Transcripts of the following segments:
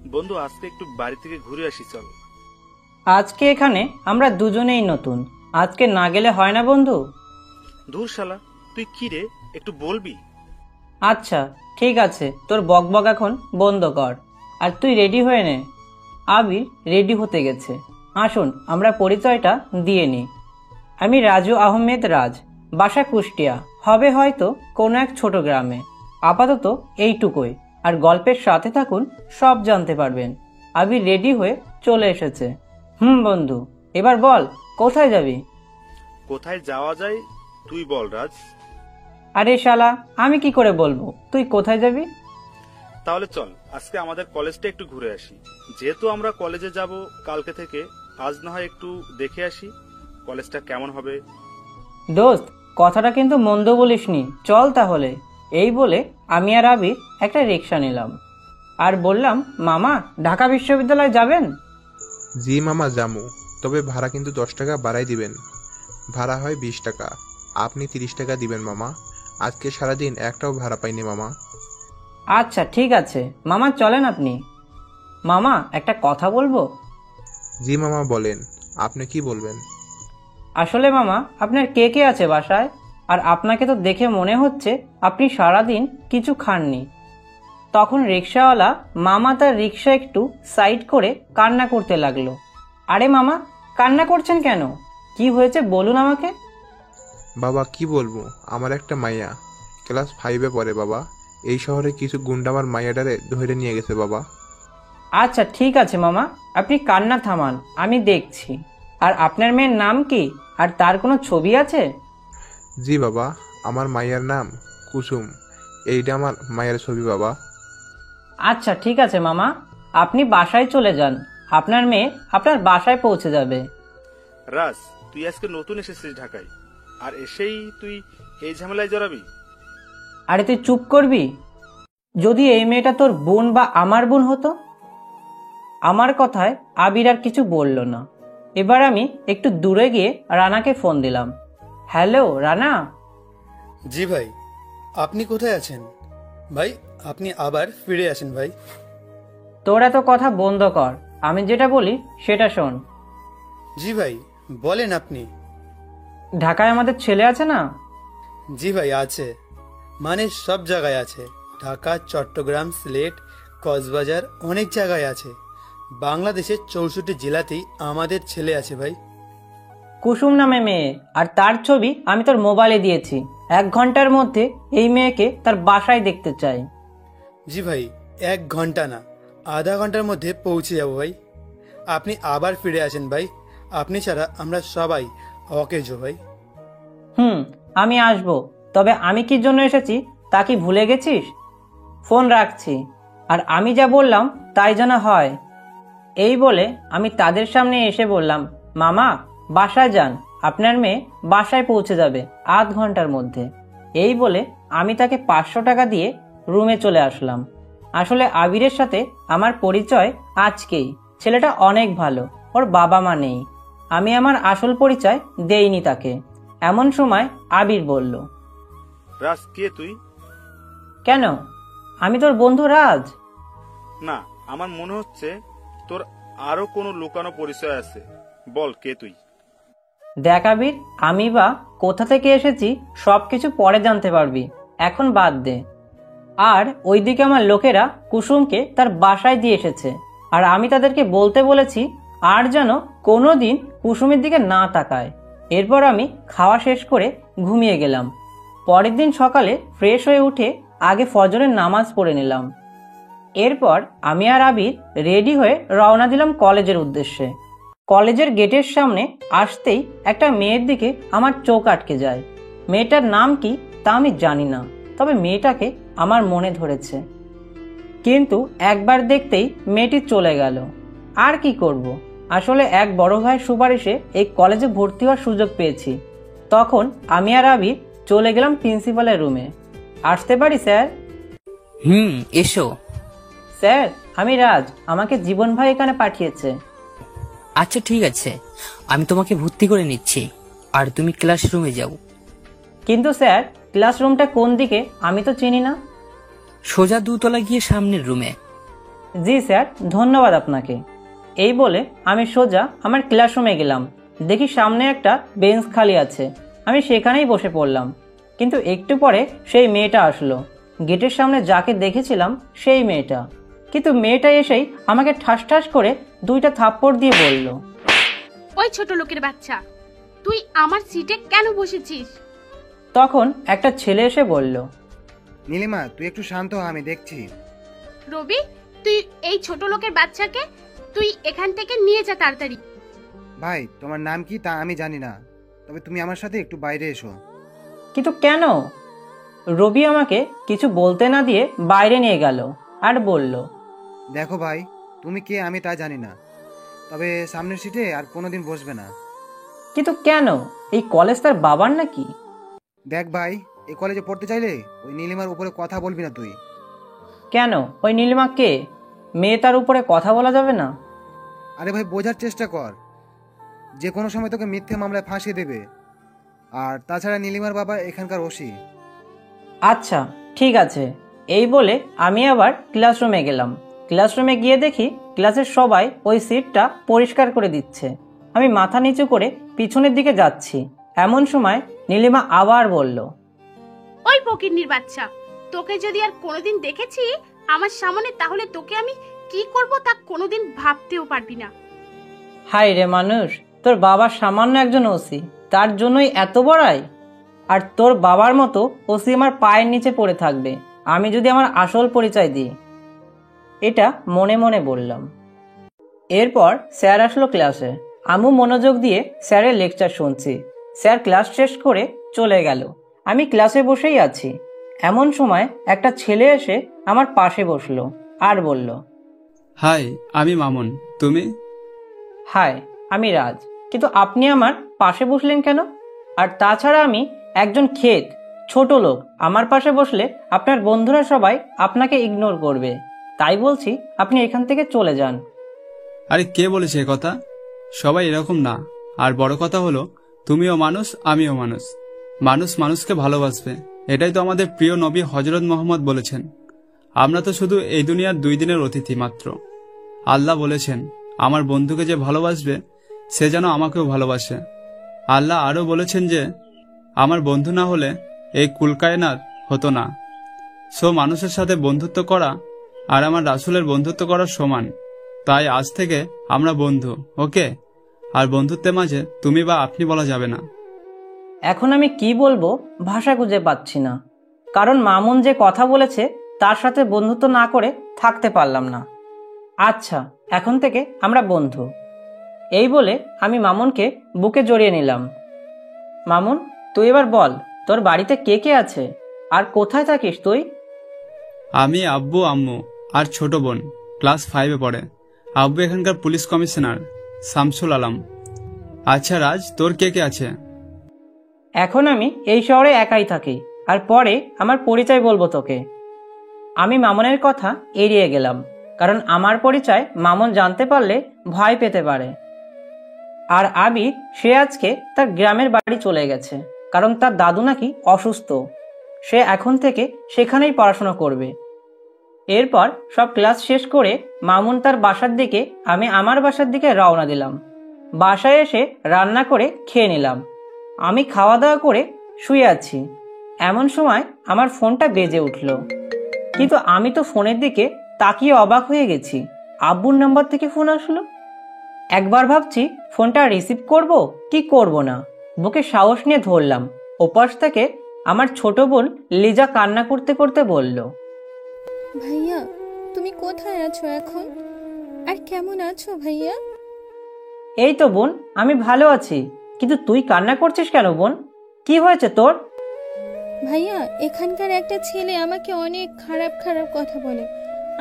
বন্ধু, আজকে একটু বাড়ি থেকে ঘুরে আসি, চল। আজকে এখানে আমরা দুজনেই নতুন, আজকে না গেলে হয় না বন্ধু? ধুর শালা, তুই কি রে, একটু বলবি? আচ্ছা ঠিক আছে, তোর বকবক এখন বন্ধ কর, আর তুই রেডি হয়ে নে। আবির রেডি হতে গেছে। আসুন আমরা পরিচয়টা দিয়ে নিই। আমি রাজু আহমেদ রাজ, বাসা কুষ্টিয়া, হবে হয়তো কোনো এক ছোট গ্রামে। আপাতত এইটুকুই, আর গল্পের সাথে থাকুন, সব জানতে পারবেন। আবির রেডি হয়ে চলে এসেছে। বন্ধু, এবার বল কোথায় যাবি? কোথায় যাওয়া যায় তুই বল রাজ। আরে শালা, আমি কি করে বলবো তুই কোথায় যাবি? তাহলে চল আজকে আমাদের কলেজটা একটু ঘুরে আসি। যেহেতু আমরা কলেজে যাব কালকে থেকে, আজ না হয় একটু দেখে আসি কলেজটা কেমন হবে। দোস্ত, কথাটা কিন্তু মন্দ বলিসনি, চল তাহলে। এই বলে আমি আর আবির একটা রিক্সা নিলাম আর বললাম, মামা ঢাকা বিশ্ববিদ্যালয় যাবেন? জি মামা জামু, তবে ভাড়া কিন্তু 10 টাকা বাড়াই দিবেন। ভাড়া হয় 20 টাকা, আপনি 30 টাকা দিবেন মামা। আজকে সারাদিন একটাও ভাড়া পাইনি মামা। আচ্ছা ঠিক আছে মামা, চলেন আপনি। মামা একটা কথা বলবো? জি মামা বলেন, আপনি কি বলবেন? আসলে মামা, আপনার কে কে আছে বাসায়? আর আপনাকে তো দেখে মনে হচ্ছে আপনি সারাদিন কিছু খাননি। তখন রিক্সাওয়ালা মামা তার রিক্সা একটু সাইড করে কান্না করতে লাগলো। আরে মামা, কান্না করছেন কেন? কি হয়েছে বলুন আমাকে। বাবা কি বলবো, আমার একটা মাইয়া ক্লাস 5-এ পড়ে বাবা। এই শহরে কিছু গুন্ডা আমার মাইয়াটারে ধরে নিয়ে গেছে বাবা। আচ্ছা ঠিক আছে মামা, আপনি কান্না থামান, আমি দেখছি। আর আপনার মেয়ের নাম কি? আর তার কোনো ছবি আছে? জি বাবা, আমার মাইয়ার নাম কুসুম। এইটা আমার মায়ের ছবি বাবা। আচ্ছা ঠিক আছে মামা, আপনি বাসায় চলে যান, আপনার মেয়ে আপনার বাসায় পৌঁছে যাবে। রাজ, তুই আজকে নতুন এসেছিস ঢাকায়, আর এসেই তুই এই ঝামেলায় জড়াবি? আরে তুই চুপ করবি? যদি এই মেয়েটা তোর বোন বা আমার বোন হতো। আমার কথায় আবির আর কিছু বলল না। এবার আমি একটু দূরে গিয়ে রানাকে ফোন দিলাম। হ্যালো রানা। জি ভাই, আপনি কোথায় আছেন? ভাই আপনি আবার ফিরে আসেন ভাই। তোর এত কথা বন্ধ কর, আমি যেটা বলি সেটা শোন। জি ভাই বলেন আপনি। ঢাকায় আমাদের ছেলে আছে না? জি ভাই আছে, মানে সব জায়গায় আছে। ঢাকা, চট্টগ্রাম, সিলেট, কক্সবাজার, অনেক জায়গায় আছে। বাংলাদেশের 64 জেলাতেই আমাদের ছেলে আছে ভাই। কুসুম নামে মেয়ে, আর তার ছবি আমি তোর মোবাইলে দিয়েছি। 1 ঘন্টার মধ্যে এই মেয়েকে তার বাসায় দেখতে চাই। জি ভাই, 1 ঘন্টা না, আধা ঘন্টার মধ্যে পৌঁছে যাব ভাই। আপনি আবার ফিরে আসেন ভাই, আপনি ছাড়া আমরা সবাই অকেজো ভাই। আমি আসবো, তবে আমি কি জন্য এসেছি তা কি ভুলে গেছিস? ফোন রাখছি, আর আমি যা বললাম তাই যেন হয়। এই বলে আমি তাদের সামনে এসে বললাম, মামা বাসায় যান, আপনার মেয়ে বাসায় পৌঁছে যাবে আধ ঘন্টার মধ্যে। এই বলে আমি তাকে 500 টাকা দিয়ে রুমে চলে আসলাম। আসলে আবিরের সাথে আমার পরিচয় আজকেই। ছেলেটা অনেক ভালো, ওর বাবা মা নেই। আমি আমার আসল পরিচয় দেইনি তাকে। এমন সময় আবির বলল, রাজ, কে তুই? কেন? আমি তোর বন্ধু রাজ। না, আমার মনে হচ্ছে তোর আরো কোনো লুকানো পরিচয় আছে। বল, কে তুই? দেখ আবির, আমি বা কোথা থেকে এসেছি সবকিছু পরে জানতে পারবি, এখন বাদ দে। আর ওইদিকে আমার লোকেরা কুসুমকে তার বাসায় দিয়ে এসেছে, আর আমি তাদেরকে বলতে বলেছি আর যেন কোনোদিন কুসুমের দিকে না তাকায়। এরপর আমি খাওয়া শেষ করে ঘুমিয়ে গেলাম। পরের দিন সকালে ফ্রেশ হয়ে উঠে আগে ফজরের নামাজ পড়ে নিলাম। এরপর আমি আর আবির রেডি হয়ে রওনা দিলাম কলেজের উদ্দেশ্যে। কলেজের গেটের সামনে আসতেই একটা মেয়ের দিকে আমার চোখ আটকে যায়। মেয়েটার নাম কি তা আমি জানি না, তবে মেয়েটাকে আমার মনে ধরেছে। কিন্তু একবার দেখতেই মেয়েটি চলে গেল। আর কি করব, আসলে এক বড় ভাইয়ের সুপারিশে এই কলেজে ভর্তি হওয়ার সুযোগ পেয়েছি। তখন আমি আর আবির চলে গেলাম প্রিন্সিপালের রুমে। আসতে পারি স্যার? এসো। স্যার, আমি রাজ, আমাকে জীবন ভাই এখানে পাঠিয়েছে। আচ্ছা ঠিক আছে, আমি তোমাকে ভর্তি করে নিচ্ছি, আর তুমি ক্লাসরুমে যাও। কিন্তু স্যার, ক্লাসরুমটা কোন দিকে আমি তো চিনি না। সোজা 2 তলা গিয়ে সামনের রুমে। জি স্যার, ধন্যবাদ আপনাকে। এই বলে আমি সোজা আমার ক্লাসরুমে গেলাম। দেখি সামনে একটা বেঞ্চ খালি আছে, আমি সেখানেই বসে পড়লাম। কিন্তু একটু পরে সেই মেয়েটা আসলো। গেটের সামনে যাকে দেখেছিলাম সেই মেয়েটা, কিন্তু মেয়েটা এসেই আমাকে ঠাস ঠাস করে 2টা থাপ্পড় দিয়ে বলল, ওই ছোট লোকের বাচ্চা, তুই আমার সিটে কেন বসেছিস? তখন একটা ছেলে এসে বলল, নীলিমা তুই একটু শান্ত হ, আমি দেখছি। রবি, তুই এই ছোট লোকের বাচ্চাকে তুই এখান থেকে নিয়ে যা তাড়াতাড়ি। ভাই তোমার নাম কি তা আমি জানি না, তবে তুমি আমার সাথে একটু বাইরে এসো। কিন্তু কেন? রবি আমাকে কিছু বলতে না দিয়ে বাইরে নিয়ে গেল আর বলল, দেখো ভাই, তুমি কে আমি তা জানি না, তবে সামনের সিটে আর কোনোদিন বসবে না। কিন্তু কেন? এই কলেজ তার বাবার নাকি? দেখ ভাই, এই কলেজে পড়তে চাইলে ওই নীলিমার উপরে কথা বলবি না তুই। কেন? ওই নীলিমা কে? মেয়ে, তার উপরে কথা বলা যাবে না? আরে ভাই বোঝার চেষ্টা কর, যে কোনো সময় তোকে মিথ্যে মামলায় ফাঁসিয়ে দেবে। আর তাছাড়া নীলিমার বাবা এখানকার ওসি। আচ্ছা ঠিক আছে। এই বলে আমি আবার ক্লাসরুমে গেলাম। ক্লাসরুমে গিয়ে দেখি ক্লাসের সবাই ওই সিটটা পরিষ্কার করে দিচ্ছে। আমি মাথা নিচু করে পিছনের দিকে যাচ্ছি। এমন সময় নীলিমা আবার বলল, ওই ফকিন্নির বাচ্চা, তোকে যদি আর কোনোদিন দেখেছি আমার সামনে, তাহলে তোকে আমি কি করব তা কোনোদিন ভাবতেও পারবি না। হাই রে মানুষ, তোর বাবা সামান্য একজন ওসি, তার জন্যই এত বড়াই? আর তোর বাবার মতো ওসি আমার পায়ের নিচে পড়ে থাকবে আমি যদি আমার আসল পরিচয় দিই। এটা মনে মনে বললাম। এরপর স্যার আসলো ক্লাসে। আমি মনোযোগ দিয়ে স্যারের লেকচার শুনছি। স্যার ক্লাস শেষ করে চলে গেল। আমি ক্লাসে বসেই আছি। এমন সময় একটা ছেলে এসে আমার পাশে বসলো আর বলল, হাই, আমি মামুন, তুমি? হাই, আমি রাজ। কিন্তু আপনি আমার পাশে বসলেন কেন? আর তাছাড়া আমি একজন ক্ষেত ছোট লোক, আমার পাশে বসলে আপনার বন্ধুরা সবাই আপনাকে ইগনোর করবে। তাই বলছি আপনি এখান থেকে চলে যান। আরে কে বলেছে এ কথা? সবাই এরকম না। আর বড় কথা হলো, তুমিও মানুষ, আমিও মানুষ। মানুষ মানুষকে ভালোবাসবে, এটাই তো আমাদের প্রিয় নবী হজরত মোহাম্মদ বলেছেন। আমরা তো শুধু এই দুনিয়ার 2 দিনের অতিথি মাত্র। আল্লাহ বলেছেন, আমার বন্ধুকে যে ভালোবাসবে সে যেন আমাকেও ভালোবাসে। আল্লাহ আরও বলেছেন যে আমার বন্ধু না হলে এই কুলকায়নাত হতো না। সো মানুষের সাথে বন্ধুত্ব করা আর আমার রাসূলের বন্ধুত্ব করার সমান। তাই আজ থেকে আমরা বন্ধু, ওকে? আর বন্ধুত্বের মাঝে তুমি বা আপনি বলা যাবে না। এখন আমি কি বলবো ভাষা খুঁজে পাচ্ছি না, কারণ মামুন যে কথা বলেছে তার সাথে বন্ধুত্ব না করে থাকতে পারলাম না। আচ্ছা, এখন থেকে আমরা বন্ধু। এই বলে আমি মামুনকে বুকে জড়িয়ে নিলাম। মামুন, তুই এবার বল, তোর বাড়িতে কে কে আছে আর কোথায় থাকিস তুই? আমি, আব্বু, আম্মু আর ছোট বোন ক্লাস 5-এ পড়ে। আব্বু এখানকার পুলিশ কমিশনার শামসুল আলম। আচ্ছা রাজ, তোর কে কে আছে? এখন আমি এই শহরে একাই থাকি, আর পরে আমার পরিচয় বলবো তোকে। আমি মামুনের কথা এড়িয়ে গেলাম, কারণ আমার পরিচয় মামুন জানতে পারলে ভয় পেতে পারে। আর আবির, সে আজকে তার গ্রামের বাড়ি চলে গেছে, কারণ তার দাদু নাকি অসুস্থ। সে এখন থেকে সেখানেই পড়াশোনা করবে। এরপর সব ক্লাস শেষ করে মামুন তার বাসার দিকে, আমি আমার বাসার দিকে রওনা দিলাম। বাসায় এসে রান্না করে খেয়ে নিলাম। আমি খাওয়া দাওয়া করে শুয়ে আছি। এমন সময় আমার ফোনটা বেজে উঠল, কিন্তু আমি তো ফোনের দিকে তাকিয়ে অবাক হয়ে গেছি। আব্বুর নাম্বার থেকে ফোন আসলো। একবার ভাবছি ফোনটা রিসিভ করব কি করব না, বুকে সাহস নিয়ে ধরলাম। ওপাশ থেকে আমার ছোট বোন লিজা কান্না করতে করতে বলল, ভাইয়া, তুমি কোথায় আছো এখন? আর কেমন আছো ভাইয়া? এই তো বোন, আমি ভালো আছি, কিন্তু তুই কান্না করছিস কেন বোন? কি হয়েছে তোর? ভাইয়া, এখানকার একটা ছেলে আমাকে অনেক খারাপ খারাপ কথা বলে।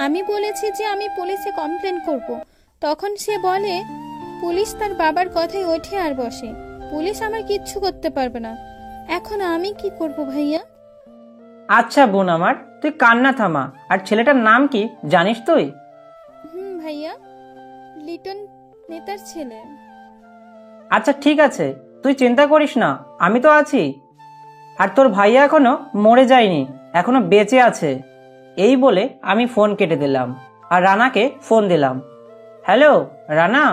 আমি বলেছি যে আমি পুলিশে কমপ্লেন করব। তখন সে বলে পুলিশ তার বাবার কথায় ওঠে আর বসে, পুলিশ আমার কিচ্ছু করতে পারবে না। এখন আমি কি করব ভাইয়া? আচ্ছা বোন আমার, তুই কান্না থামা। আর ছেলেটার নাম কি জানিস তুই? ভাইয়া, লিটন নেতার ছেলে। আচ্ছা ঠিক আছে, তুই চিন্তা করিস না, আমি তো আছি। আর তোর ভাইয়া এখনো মরে যায়নি, এখনো বেঁচে আছে। এই বলে আমি ফোন কেটে দিলাম। আর রানাকে ফোন দিলাম। হ্যালো রানা।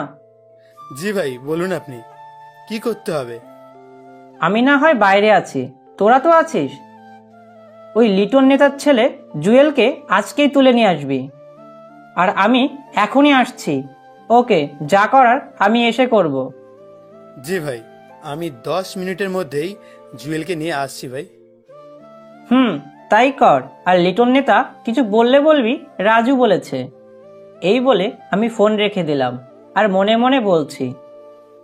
জি ভাই, বলুন আপনি কি করতে হবে? আমি না হয় বাইরে আছি, তোরা তো আছিস। ওই লিটন নেতার ছেলে জুয়েলকে আজকেই তুলে নিয়ে আসবি। আর আমি এখনই আসছি। ওকে, যা করার আমি এসে করব। জি ভাই, আমি 10 মিনিটের মধ্যেই জুয়েলকে নিয়ে আসছি ভাই। তাই কর। আর লিটন নেতা কিছু বললে বলবি, রাজু বলেছে। এই বলে আমি ফোন রেখে দিলাম আর মনে মনে বলছি,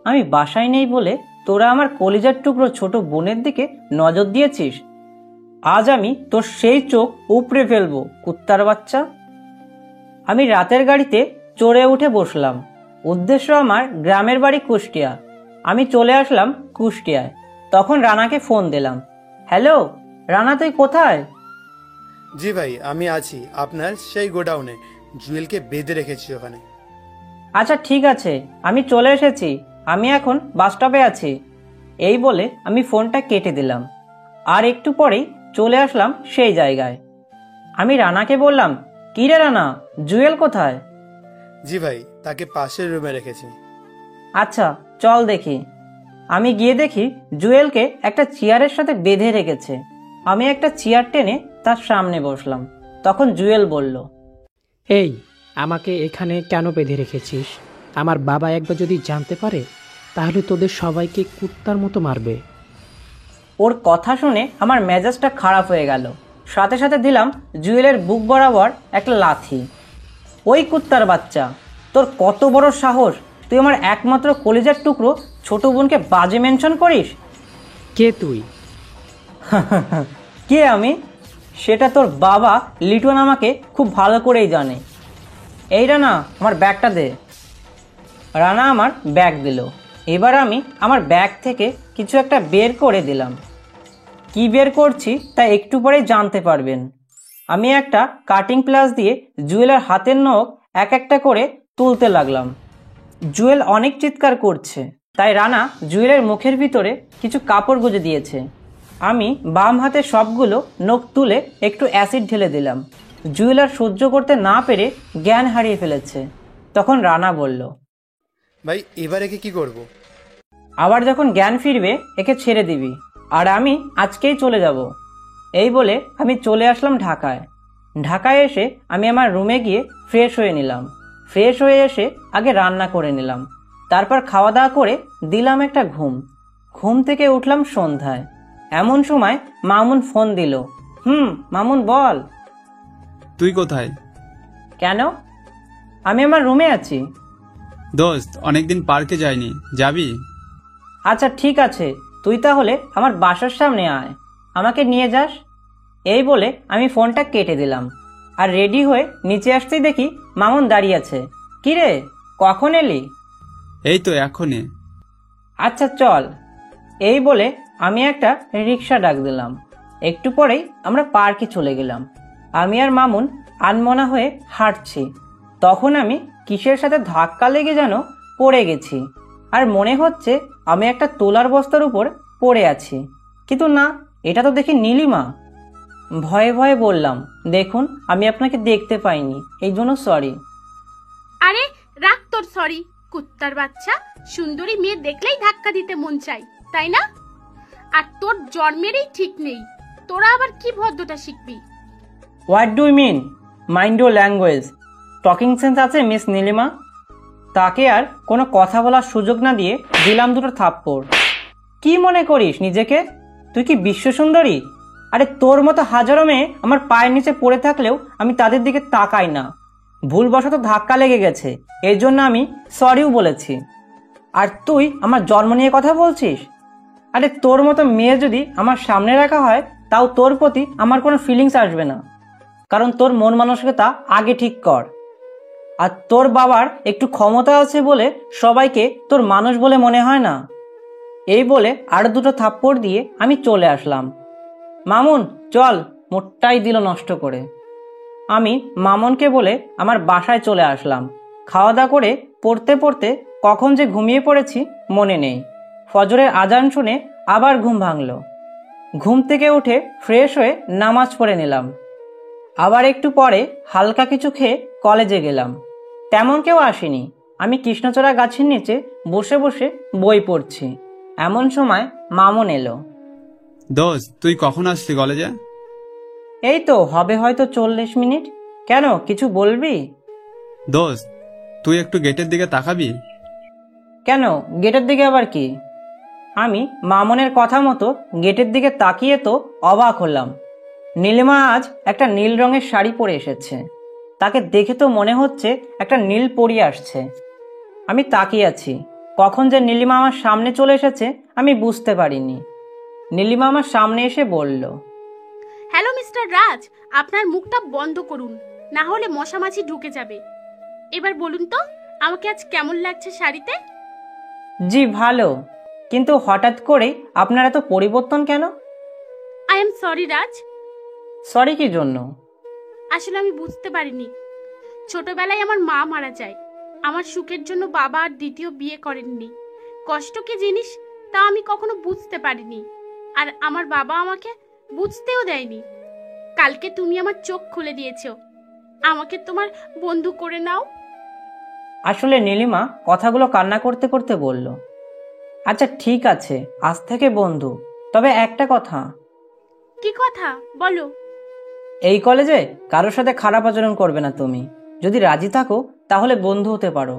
আমি বাসায় নেই বলে তোরা আমার কলিজার টুকরো ছোট বোনের দিকে নজর দিয়েছিস। আজ আমি তোর সেই চোখ উপড়ে ফেলবো, কুত্তার বাচ্চা। আমি রাতের গাড়িতে চড়ে উঠে বসলাম। উদ্দেশ্য আমার গ্রামের বাড়ি কুষ্টিয়া। আমি চলে আসলাম কুষ্টিয়ায়। তখন রানাকে ফোন দিলাম। হ্যালো রানা, তুই কোথায়? জি ভাই, আমি আছি আপনার সেই গোডাউনে, জুয়েলকে বেঁধে রেখেছি ওখানে। আচ্ছা ঠিক আছে, আমি চলে এসেছি। আমি এখন বাস স্টপে আছি। এই বলে আমি ফোনটা কেটে দিলাম। আর একটু পরেই চলে আসলাম সেই জায়গায়। আমি রানাকে বললাম, কি রে রানা, জুয়েল কোথায়? জি ভাই, তাকে পাশের রুমে রেখেছি। আচ্ছা চল দেখি। আমি গিয়ে দেখি জুয়েলকে একটা চেয়ারের সাথে বেঁধে রেখেছে। আমি একটা চেয়ার টেনে তার সামনে বসলাম। তখন জুয়েল বলল, এই, আমাকে এখানে কেন বেঁধে রেখেছিস? আমার বাবা একবার যদি জানতে পারে তাহলে তোদের সবাইকে কুত্তার মতো মারবে। ওর কথা শুনে আমার মেজাজটা খারাপ হয়ে গেল। সাথে সাথে দিলাম জুয়েলের বুক বরাবর একটা লাথি। ওই কুত্তার বাচ্চা, তোর কত বড় সাহস! তুই আমার একমাত্র কলিজার টুকরো ছোট বোনকে বাজে মেনশন করিস? কে তুই? কে আমি? সেটা তোর বাবা লিটন আমাকে খুব ভালো করেই জানে। এই রানা, আমার ব্যাগটা দে। রানা আমার ব্যাগ দিল। এবার আমি আমার ব্যাগ থেকে কিছু একটা বের করে দিলাম। কি বের করছি তা একটু পরে জানতে পারবেন। আমি একটা কাটিং প্লাস দিয়ে জুয়েলের হাতের নখ এক একটা করে তুলতে লাগলাম। জুয়েল অনেক চিৎকার করছে, তাই রানা জুয়েলের মুখের ভিতরে কিছু কাপড় গুঁজে দিয়েছে। আমি বাম হাতে সবগুলো নখ তুলে একটু অ্যাসিড ঢেলে দিলাম। জুয়েল আর সহ্য করতে না পেরে জ্ঞান হারিয়ে ফেলেছে। তখন রানা বলল, ভাই এবার একে কি করব? আবার যখন জ্ঞান ফিরবে একে ছেড়ে দিবি, আর আমি আজকেই চলে যাব। এই বলে আমি চলে আসলাম ঢাকায়। ঢাকায় এসে আমি আমার রুমে গিয়ে ফ্রেশ হয়ে নিলাম। ফ্রেশ হয়ে এসে আগে রান্না করে নিলাম। তারপর খাওয়া দাওয়া করে দিলাম একটা ঘুম। ঘুম থেকে উঠলাম সন্ধ্যায়। এমন সময় মামুন ফোন দিল। মামুন বল। তুই কোথায়? কেন? আমি আমার রুমে আছি। দোস্ত, অনেকদিন পার্কে যাইনি, যাবি? আচ্ছা ঠিক আছে, তুই তাহলে আমার বাসার সামনে আয়, আমাকে নিয়ে যাস। এই বলে আমি ফোনটা কেটে দিলাম। আর রেডি হয়ে নিচে আসতেই দেখি মামুন দাঁড়িয়ে আছে। কি রে, কখন এলি? এই তো এখনই। আচ্ছা চল। এই বলে আমি একটা রিক্সা ডাক দিলাম। একটু পরেই আমরা পার্কে চলে গেলাম। আমি আর মামুন আনমনা হয়ে হাঁটছি। তখন আমি কিসের সাথে ধাক্কা লেগে যেন পড়ে গেছি। আর মনে হচ্ছে আমি একটা তোলার বস্তার উপর পড়ে আছি। কিন্তু না, এটা তো দেখি নীলিমা। ভয়ে ভয়ে বললাম, দেখুন আমি আপনাকে দেখতে পাইনি, এই জন্য সরি। আরে রাখ তোর সরি, কুত্তার বাচ্চা। সুন্দরী মেয়ে দেখলেই ধাক্কা দিতে মন চাই, তাই না? আর তোর জন্মেরই ঠিক নেই, তোরা আবার কি ভদ্রতা শিখবি? What do you mean? Mind your language. Talking sense আছে মিস নীলিমা? তাকে আর কোনো কথা বলার সুযোগ না দিয়ে দিলাম দুটো থাপ্পড়। কি মনে করিস নিজেকে? তুই কি বিশ্ব সুন্দরী? আরে তোর মতো হাজারো মেয়ে আমার পায়ের নিচে পড়ে থাকলেও আমি তাদের দিকে তাকাই না। ভুলবশত ধাক্কা লেগে গেছে, এর জন্য আমি সরিও বলেছি। আর তুই আমার জন্ম নিয়ে কথা বলছিস? আরে তোর মতো মেয়ে যদি আমার সামনে রাখা হয় তাও তোর প্রতি আমার কোনো ফিলিংস আসবে না, কারণ তোর মন মানসিকতা আগে ঠিক কর। আর তোর বাবার একটু ক্ষমতা আছে বলে সবাইকে তোর মানুষ বলে মনে হয় না। এই বলে আরো দুটো থাপ্পড় দিয়ে আমি চলে আসলাম। মামুন চল, মোটটাই দিল নষ্ট করে। আমি মামুনকে বলে আমার বাসায় চলে আসলাম। খাওয়া দাওয়া করে পড়তে পড়তে কখন যে ঘুমিয়ে পড়েছি মনে নেই। ফজরের আজান শুনে আবার ঘুম ভাঙল। ঘুম থেকে উঠে ফ্রেশ হয়ে নামাজ পড়ে নিলাম। আবার একটু পরে হালকা কিছু খেয়ে কলেজে গেলাম। তেমন কেউ আসেনি। আমি কৃষ্ণচূড়া গাছের নিচে বসে বসে বই পড়ছি। এমন সময় মামুন এলো। দোস্ত, তুই কখন আসলি কলেজে? এই তো হবে হয়তো 40 মিনিট। কেন, কিছু বলবি? দোস্ত, তুই একটু গেটের দিকে তাকাবি? কেন, গেটের দিকে আবার কি? আমি মামুনের কথা মতো গেটের দিকে তাকিয়ে তো অবাক হলাম। নীলিমা আজ একটা নীল রঙের শাড়ি পরে এসেছে। তাকে দেখে তো মনে হচ্ছে একটা নীল পরি আসছে। আমি তাকিয়ে আছি। কখন যে নীলিমা আমার সামনে চলে এসেছে আমি বুঝতে পারিনি। নীলিমা আমার সামনে এসে বলল, হ্যালো মিস্টার রাজ, আপনার মুখটা বন্ধ করুন, না হলে মশামাছি ঢুকে যাবে। এবার বলুন তো, আমাকে আজ কেমন লাগছে শাড়িতে? জি ভালো, কিন্তু হঠাৎ করে আপনার এত পরিবর্তন কেন? I am sorry Raj. Sorry কি জন্য? আসলে আমি বুঝতে পারিনি। ছোটবেলায় আমার মা মারা যায়। আমার সুখের জন্য বাবা আর দ্বিতীয় বিয়ে করেননি। কষ্ট কি জিনিস তা আমি কখনো বুঝতে পারিনি, আর আমার বাবা আমাকে বুঝতেও দেয়নি। কালকে তুমি আমার চোখ খুলে দিয়েছো। আমাকে তোমার বন্ধু করে নাও। আসলে নীলিমা কথাগুলো কান্না করতে করতে বলল, আচ্ছা ঠিক আছে, আজ থেকে বন্ধু। তবে একটা কথা। কি কথা বলো? এই কলেজে কারোর সাথে খারাপ আচরণ করবে না তুমি। যদি রাজি থাকো তাহলে বন্ধু হতে পারো।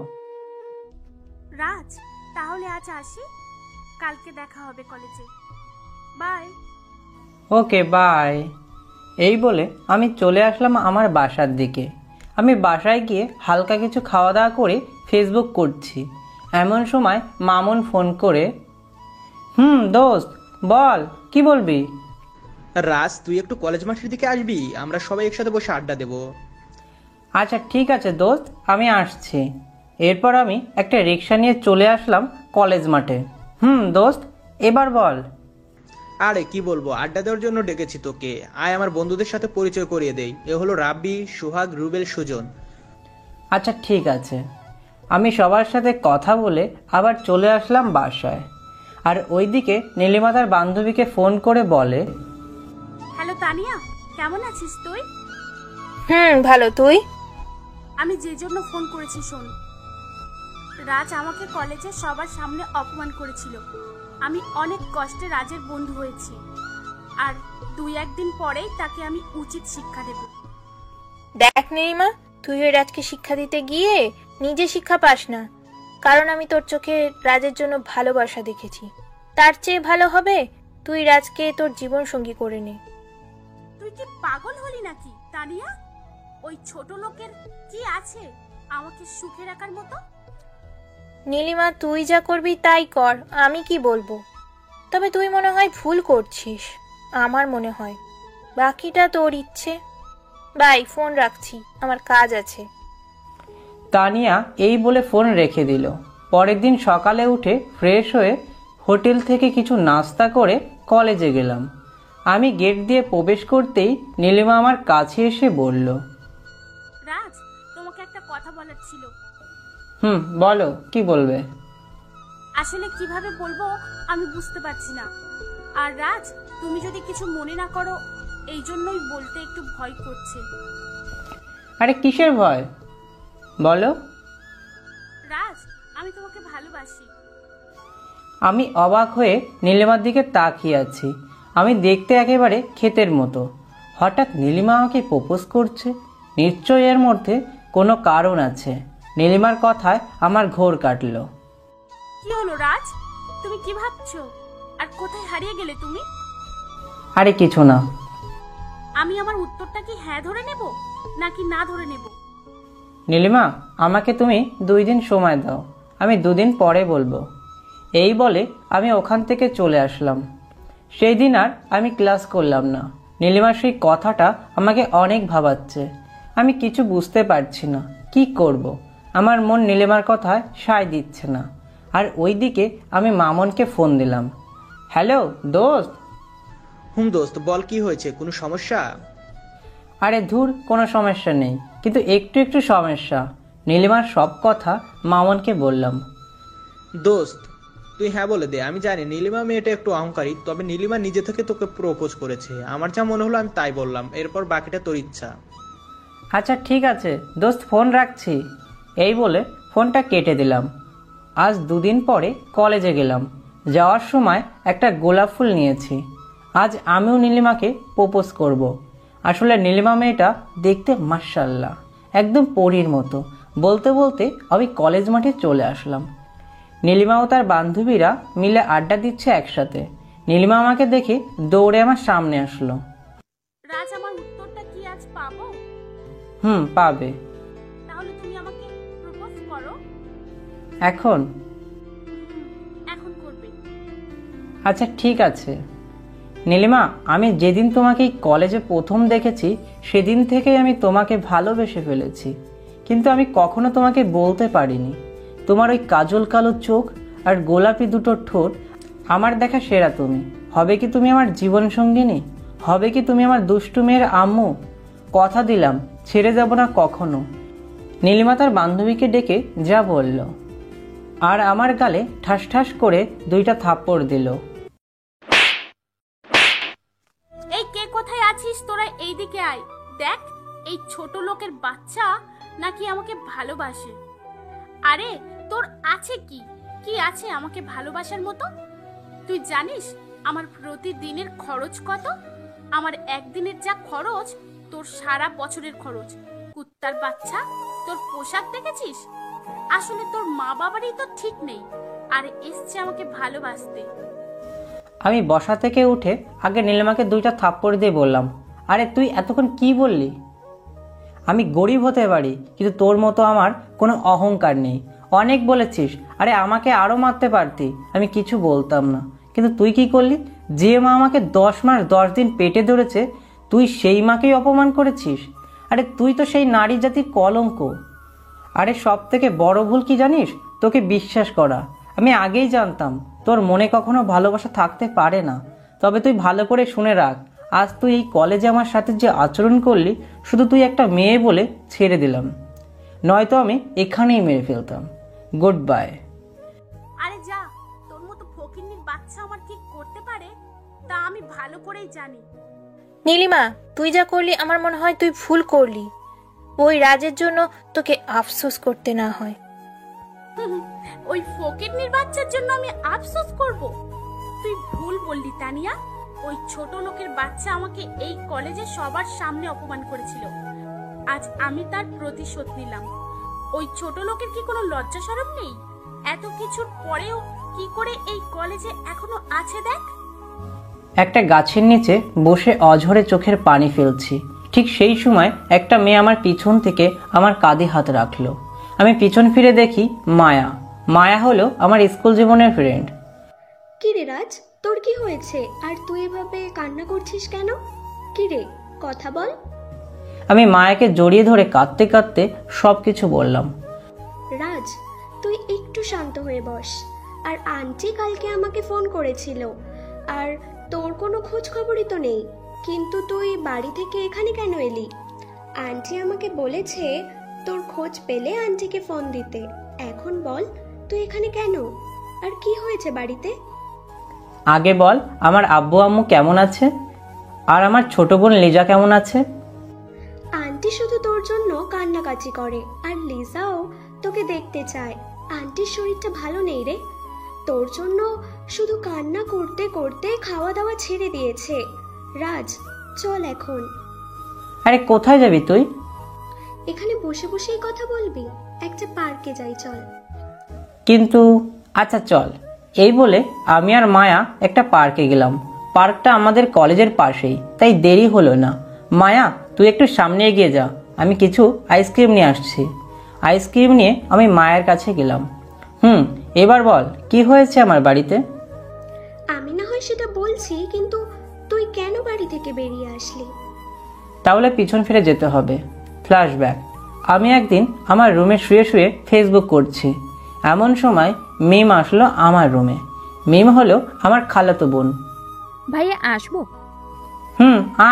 রাজ, তাহলে আজ আসি, কালকে দেখা হবে কলেজে। বাই। Okay bye. এই বলে আমি চলে আসলাম আমার বাসার দিকে। আমি বাসায় গিয়ে হালকা কিছু খাওয়া দাওয়া করে ফেসবুক করছি। এমন সময় মামুন ফোন করে, দোস্ত বল, কি বলবি? রাজ, তুই একটু কলেজ মাঠের দিকে আসবি, আমরা সবাই একসাথে বসে আড্ডা দেব। আচ্ছা ঠিক আছে দোস্ত, আমি আসছি। এরপর আমি একটা রিক্সা নিয়ে চলে আসলাম কলেজ মাঠে। দোস্ত এবার বল। আরে কি বলবো, আড্ডা দেওয়ার জন্য ডেকেছি তোকে। আয় আমার বন্ধুদের সাথে পরিচয় করিয়ে দেই। এ হলো রাব্বি, সোহাগ, রুবেল, সুজন। আচ্ছা ঠিক আছে। আমি সবার সাথে কথা বলে আবার চলে আসলাম বাসায়। আর ওইদিকে নীলিমা তার বান্ধবীকে ফোন করে বলে, হ্যালো তানিয়া, কেমন আছিস তুই? ভালো, তুই? আমি যে জন্য ফোন করেছি শোন। রাজ আমাকে কলেজে সবার সামনে অপমান করেছিল। আমি অনেক কষ্টে রাজের বন্ধু হয়েছি, আর 2-1 দিন পরেই তাকে আমি উচিত শিক্ষা দেব। দেখ নীলিমা, তুই ওই রাজকে শিক্ষা দিতে গিয়ে নিজে শিক্ষা পাস না। কারণ আমি তোর চোখে রাজের জন্য ভালোবাসা দেখেছি। তার চেয়ে ভালো হবে তুই রাজকে তোর জীবন সঙ্গী করে নে। তুই কি পাগল হলি নাকি তানিয়া? ওই ছোট লোকের কি আছে আমাকে সুখে রাখার মতো? নীলিমা, তুই যা করবি তাই কর, আমি কি বলবো। তবে তুই মনে হয় ভুল করছিস, আমার মনে হয়। বাকিটা তোর ইচ্ছে। বাই, ফোন রাখছি, আমার কাজ আছে। তানিয়া এই বলে ফোন রেখে দিল। পরের দিন সকালে উঠে ফ্রেশ হয়ে হোটেল থেকে কিছু নাস্তা করে কলেজে গেলাম। আমি গেট দিয়ে প্রবেশ করতেই নীলিমা আমার কাছে এসে বলল, রাজ, তোমাকে একটা কথা বলার ছিল। বলো, কি বলবে? আসলে কিভাবে বলবো আমি বুঝতে পারছি না। আর রাজ, তুমি যদি কিছু মনে না করো, এই জন্যই বলতে একটু ভয় করছে। আরে কিসের ভয়, বলো। রাজ, আমি তোমাকে ভালোবাসি। আমি অবাক হয়ে নীলিমার দিকে তাকিয়ে আছি। আমি দেখতে একেবারে ক্ষেতের মতো। হঠাৎ নীলিমা আমাকে প্রপোজ করছে। নিশ্চয়ই এর মধ্যে কোনো কারণ আছে। নীলিমার কথায় আমার ঘোর কাটলো। কি হলো রাজ, তুমি কি ভাবছো? আর কোথায় হারিয়ে গেলে তুমি? আরে কিছু না। আমি আমার উত্তরটা কি হ্যাঁ ধরে নেব নাকি না ধরে নেব? নীলিমা, আমাকে তুমি 2 দিন সময় দাও, আমি 2 দিন পরে বলবো। এই বলে আমি ওখান থেকে চলে আসলাম। সেই দিন আর আমি ক্লাস করলাম না। নীলিমার সেই কথাটা আমাকে অনেক ভাবাচ্ছে। আমি কিছু বুঝতে পারছি না কি করব। আমার মন নীলিমার কথায় সায় দিচ্ছে না। আর ওইদিকে আমি মামুনকে ফোন দিলাম। হ্যালো দোস্ত। দোস্ত বল, কি হয়েছে, কোনো সমস্যা? আরে ধুর, কোনো সমস্যা নেই, কিন্তু একটু সমস্যা। নীলিমার সব কথা মামুনকে বললাম। দোস্ত তুই হ্যাঁ বলে দে। আমি জানি নীলিমা মেয়েটা একটু অহংকারী, তবে নীলিমা নিজে থেকে তোকে প্রপোজ করেছে। আমার যা মনে হলো আমি তাই বললাম, এরপর বাকিটা তোর ইচ্ছা। আচ্ছা ঠিক আছে দোস্ত, ফোন রাখছি। এই বলে ফোনটা কেটে দিলাম। আজ 2 দিন পরে কলেজে গেলাম। যাওয়ার সময় একটা গোলাপ ফুল নিয়েছি। আজ আমিও নীলিমাকে প্রপোজ করব। আসলে নীলিমা মেয়েটা দেখতে মাশাআল্লাহ একদম পরীর মতো। বলতে বলতে আমি কলেজ মাঠে চলে আসলাম। নীলিমা ও তার বান্ধবীরা মিলে আড্ডা দিচ্ছে একসাথে। নীলিমা আমাকে দেখে দৌড়ে আমার সামনে আসলো। রাজ, আমার উত্তরটা কি আজ পাবো? পাবে। তাহলে তুমি আমাকে প্রপোজ করো। এখন? এখন করবে। আচ্ছা ঠিক আছে। নীলিমা, আমি যেদিন তোমাকে এই কলেজে প্রথম দেখেছি সেদিন থেকেই আমি তোমাকে ভালোবেসে ফেলেছি, কিন্তু আমি কখনো তোমাকে বলতে পারিনি। তোমার ওই কাজল কালো চোখ আর গোলাপি দুটো ঠোঁট আমার দেখা সেরা তুমি। হবে কি তুমি আমার জীবন সঙ্গিনী? হবে কি তুমি আমার দুষ্টু মেয়ের আম্মু? কথা দিলাম ছেড়ে যাব না কখনো। নীলিমা তার বান্ধবীকে ডেকে যা বলল, আর আমার গালে ঠাস ঠাস করে 2টা থাপ্পড় দিল। এই কে কোথায় আছিস? তোরা এইদিকে আয়। দেখ, এই ছোট লোকের বাচ্চা নাকি আমাকে ভালোবাসে। আরে তোর আছে কি? কি আছে আমাকে ভালোবাসার মতো? তুই জানিস আমার প্রতিদিনের খরচ কত? আমার একদিনের যা খরচ তোর সারা বছরের খরচ। কুত্তার বাচ্চা, তোর পোশাক দেখেছিস? আসলে তোর মা বাবারই তো ঠিক নেই, আর এসছে আমাকে ভালোবাসতে। আমি বসা থেকে উঠে আগে নীলিমাকে 2টা থাপ্পড় দিয়ে বললাম, আরে তুই এতক্ষণ কি বললি? আমি গরিব হতে পারি, কিন্তু তোর মতো আমার কোনো অহংকার নেই। অনেক বলেছিস, আরে আমাকে আরও মারতে পারতি, আমি কিছু বলতাম না। কিন্তু তুই কি করলি? যে মা আমাকে 10 মাস 10 দিন পেটে ধরেছে, তুই সেই মাকেই অপমান করেছিস। আরে তুই তো সেই নারী জাতির কলঙ্ক। আরে সব থেকে বড় ভুল কি জানিস? তোকে বিশ্বাস করা। আমি আগেই জানতাম তোর মনে কখনো ভালোবাসা থাকতে পারে না। তবে তুই ভালো করে শুনে রাখ, আজ তুই এই কলেজে আমার সাথে যে আচরণ করলি, শুধু তুই একটা মেয়ে বলে ছেড়ে দিলাম, নয়তো আমি এখানেই মেরে ফেলতাম। Good bye. আরে যা, তোর মতো ফকিন্নির বাচ্চা আমার কি করতে পারে তা আমি ভালো করেই জানি। নীলিমা, তুই যা করলি আমার মনে হয় তুই ভুল করলি। ওই রাজের জন্য তোকে আফসোস করতে না হয়। ওই ফকিন্নির বাচ্চার জন্য আমি আফসোস করব? তুই ভুল বললি তানিয়া। ওই ছোট লোকের বাচ্চা আমাকে এই কলেজে সবার সামনে অপমান করেছিল। আজ আমি তার প্রতিশোধ নিলাম। ওই ছোট লোকের কি কোনো লজ্জা শরম নেই? এত কিছুর পরেও কি করে এই কলেজে এখনো আছে দেখ। একটা গাছের নিচে বসে অঝরে চোখের পানি ফেলছি। ঠিক সেই সময় একটা মেয়ে আমার পিছন থেকে আমার কাঁধে হাত রাখলো। আমি পিছন ফিরে দেখি মায়া। মায়া হলো আমার স্কুল জীবনের ফ্রেন্ড। কি রে রাজ, তোর কি হয়েছে? আর তুই এভাবে কান্না করছিস কেন? কি রে, কথা বল। আমি মায়াকে জড়িয়ে ধরে কাঁদতে কাঁদতে সব কিছু বললাম। রাজ, তুই একটু শান্ত হয়ে বস। আর আন্টি কালকে আমাকে ফোন করেছিল, আর তোর কোনো খোঁজ খবরই তো নেই। কিন্তু তুই বাড়ি থেকে এখানে কেন এলি? আন্টি আমাকে বলেছে তোর খোঁজ পেলে আন্টিকে ফোন দিতে। এখন বল, তুই এখানে কেন? আর কি হয়েছে বাড়িতে? আগে বল, আমার আব্বু আম্মু কেমন আছে? আর আমার ছোট বোন লিজা কেমন আছে? আন্টি শুধু তোর জন্য কান্নাকাটি করে, আর লিজাও তোকে দেখতে চায়। আন্টির শরীরটা ভালো নেই রে, তোর জন্য শুধু কান্না করতে করতে খাওয়া দাওয়া ছেড়ে দিয়েছে। রাজ, চল এখন। আরে কোথায় যাবি তুই? এখানে বসে বসেই কথা বলবি? একটা পার্কে যাই, চল। কিন্তু আচ্ছা চল। এই বলে আমি আর মায়া একটা পার্কে গেলাম। পার্কটা আমাদের কলেজের পাশেই, তাই দেরি হলো না। মায়া, তুই একটু সামনে এগিয়ে যা, আমি কিছু আইসক্রিম নিয়ে আসছি। আইসক্রিম নিয়ে আমি মায়ের কাছে গেলাম। এবার বল, কি হয়েছে আমার বাড়িতে? আমি না হয় সেটা বলছি, কিন্তু তুই কেন বাড়ি থেকে বেরিয়ে আসলি? তাহলে পিছন ফিরে যেতে হবে। ফ্ল্যাশব্যাক। আমি একদিন আমার রুমে শুয়ে শুয়ে ফেসবুক করছি। এমন সময় মিম আসলো আমার রুমে। মিম হলো আমার খালাতো বোন। ভাইয়া আসবো?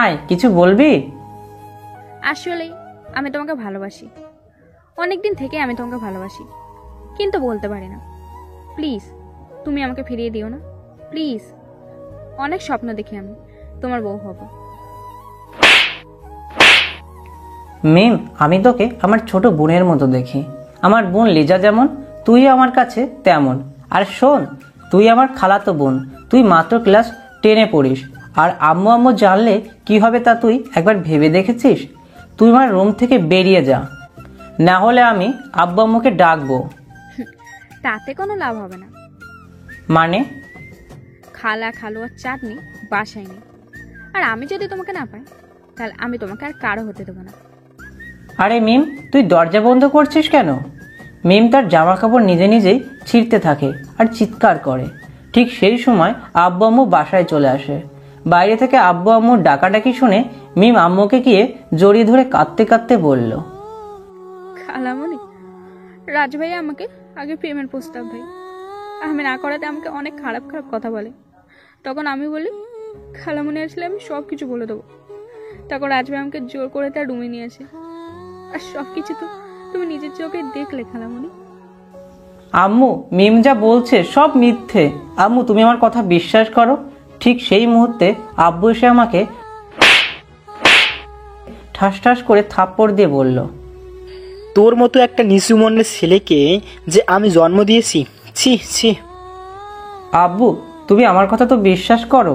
আয়, কিছু বলবি? আসলে আমি তোমাকে ভালোবাসি, অনেকদিন থেকে আমি তোমাকে ভালোবাসি, কিন্তু বলতে পারি না। প্লিজ তুমি আমাকে ফিরিয়ে দিও না, প্লিজ। অনেক স্বপ্ন দেখি আমি তোমার বউ হব। মিম, আমি তোকে আমার ছোট বোনের মতো দেখি। আমার বোন লিজা যেমন, তুই আমার কাছে তেমন। আর শোন, তুই আমার খালাতো বোন, তুই মাত্র ক্লাস 10-এ পড়িস। আর আম্মু আম্মু জানলে কি হবে তা তুই একবার ভেবে দেখেছিস? তুই আমার রুম থেকে বেরিয়ে যা, না হলে আমি আব্বু আম্মুকে ডাকবো। তাতে কোনো লাভ হবে না। মানে? খালা খালু আর চাটনি বাসায় নেই, আর আমি যদি তোমাকে না পাই তাহলে আমি তোমাকে আর কারো হতে দেবো না। আরে মিম, তুই দরজা বন্ধ করছিস কেন? মিম তার জামা কাপড় নিজে নিজেই ছিঁড়তে থাকে আর চিৎকার করে। ঠিক সেই সময় আব্বু আম্মু বাসায় চলে আসে। বাইরে থেকে আব্বু আম্মুর ডাকাডাকি শুনে মিম আম্মুকে গিয়ে জড়িয়ে ধরে কাঁদতে কাঁদতে বলল, খালামণি, রাজ ভাই আমাকে আগে প্রেমের প্রস্তাব দেয়। আমি না করাতে আমাকে অনেক খারাপ খারাপ কথা বলে। তখন আমি বলি খালামণি আসলে আমি সব কিছু বলে দেবো। তখন রাজ ভাই আমাকে জোর করে তার রুমে নিয়ে আসে। আর সব কিছু তো তুমি নিজের চোখে দেখলে খালামণি। আম্মু, মিম যা বলছে সব মিথ্যে। আম্মু, তুমি আমার কথা বিশ্বাস করো। ঠিক সেই মুহূর্তে আব্বু এসে আমাকে ঠাস ঠাস করে থাপ্পড় দিয়ে বলল, তোর মতো একটা নিচু মনের ছেলেকে যে আমি জন্ম দিয়েছি, ছি ছি। আব্বু, তুমি আমার কথা তো বিশ্বাস করো।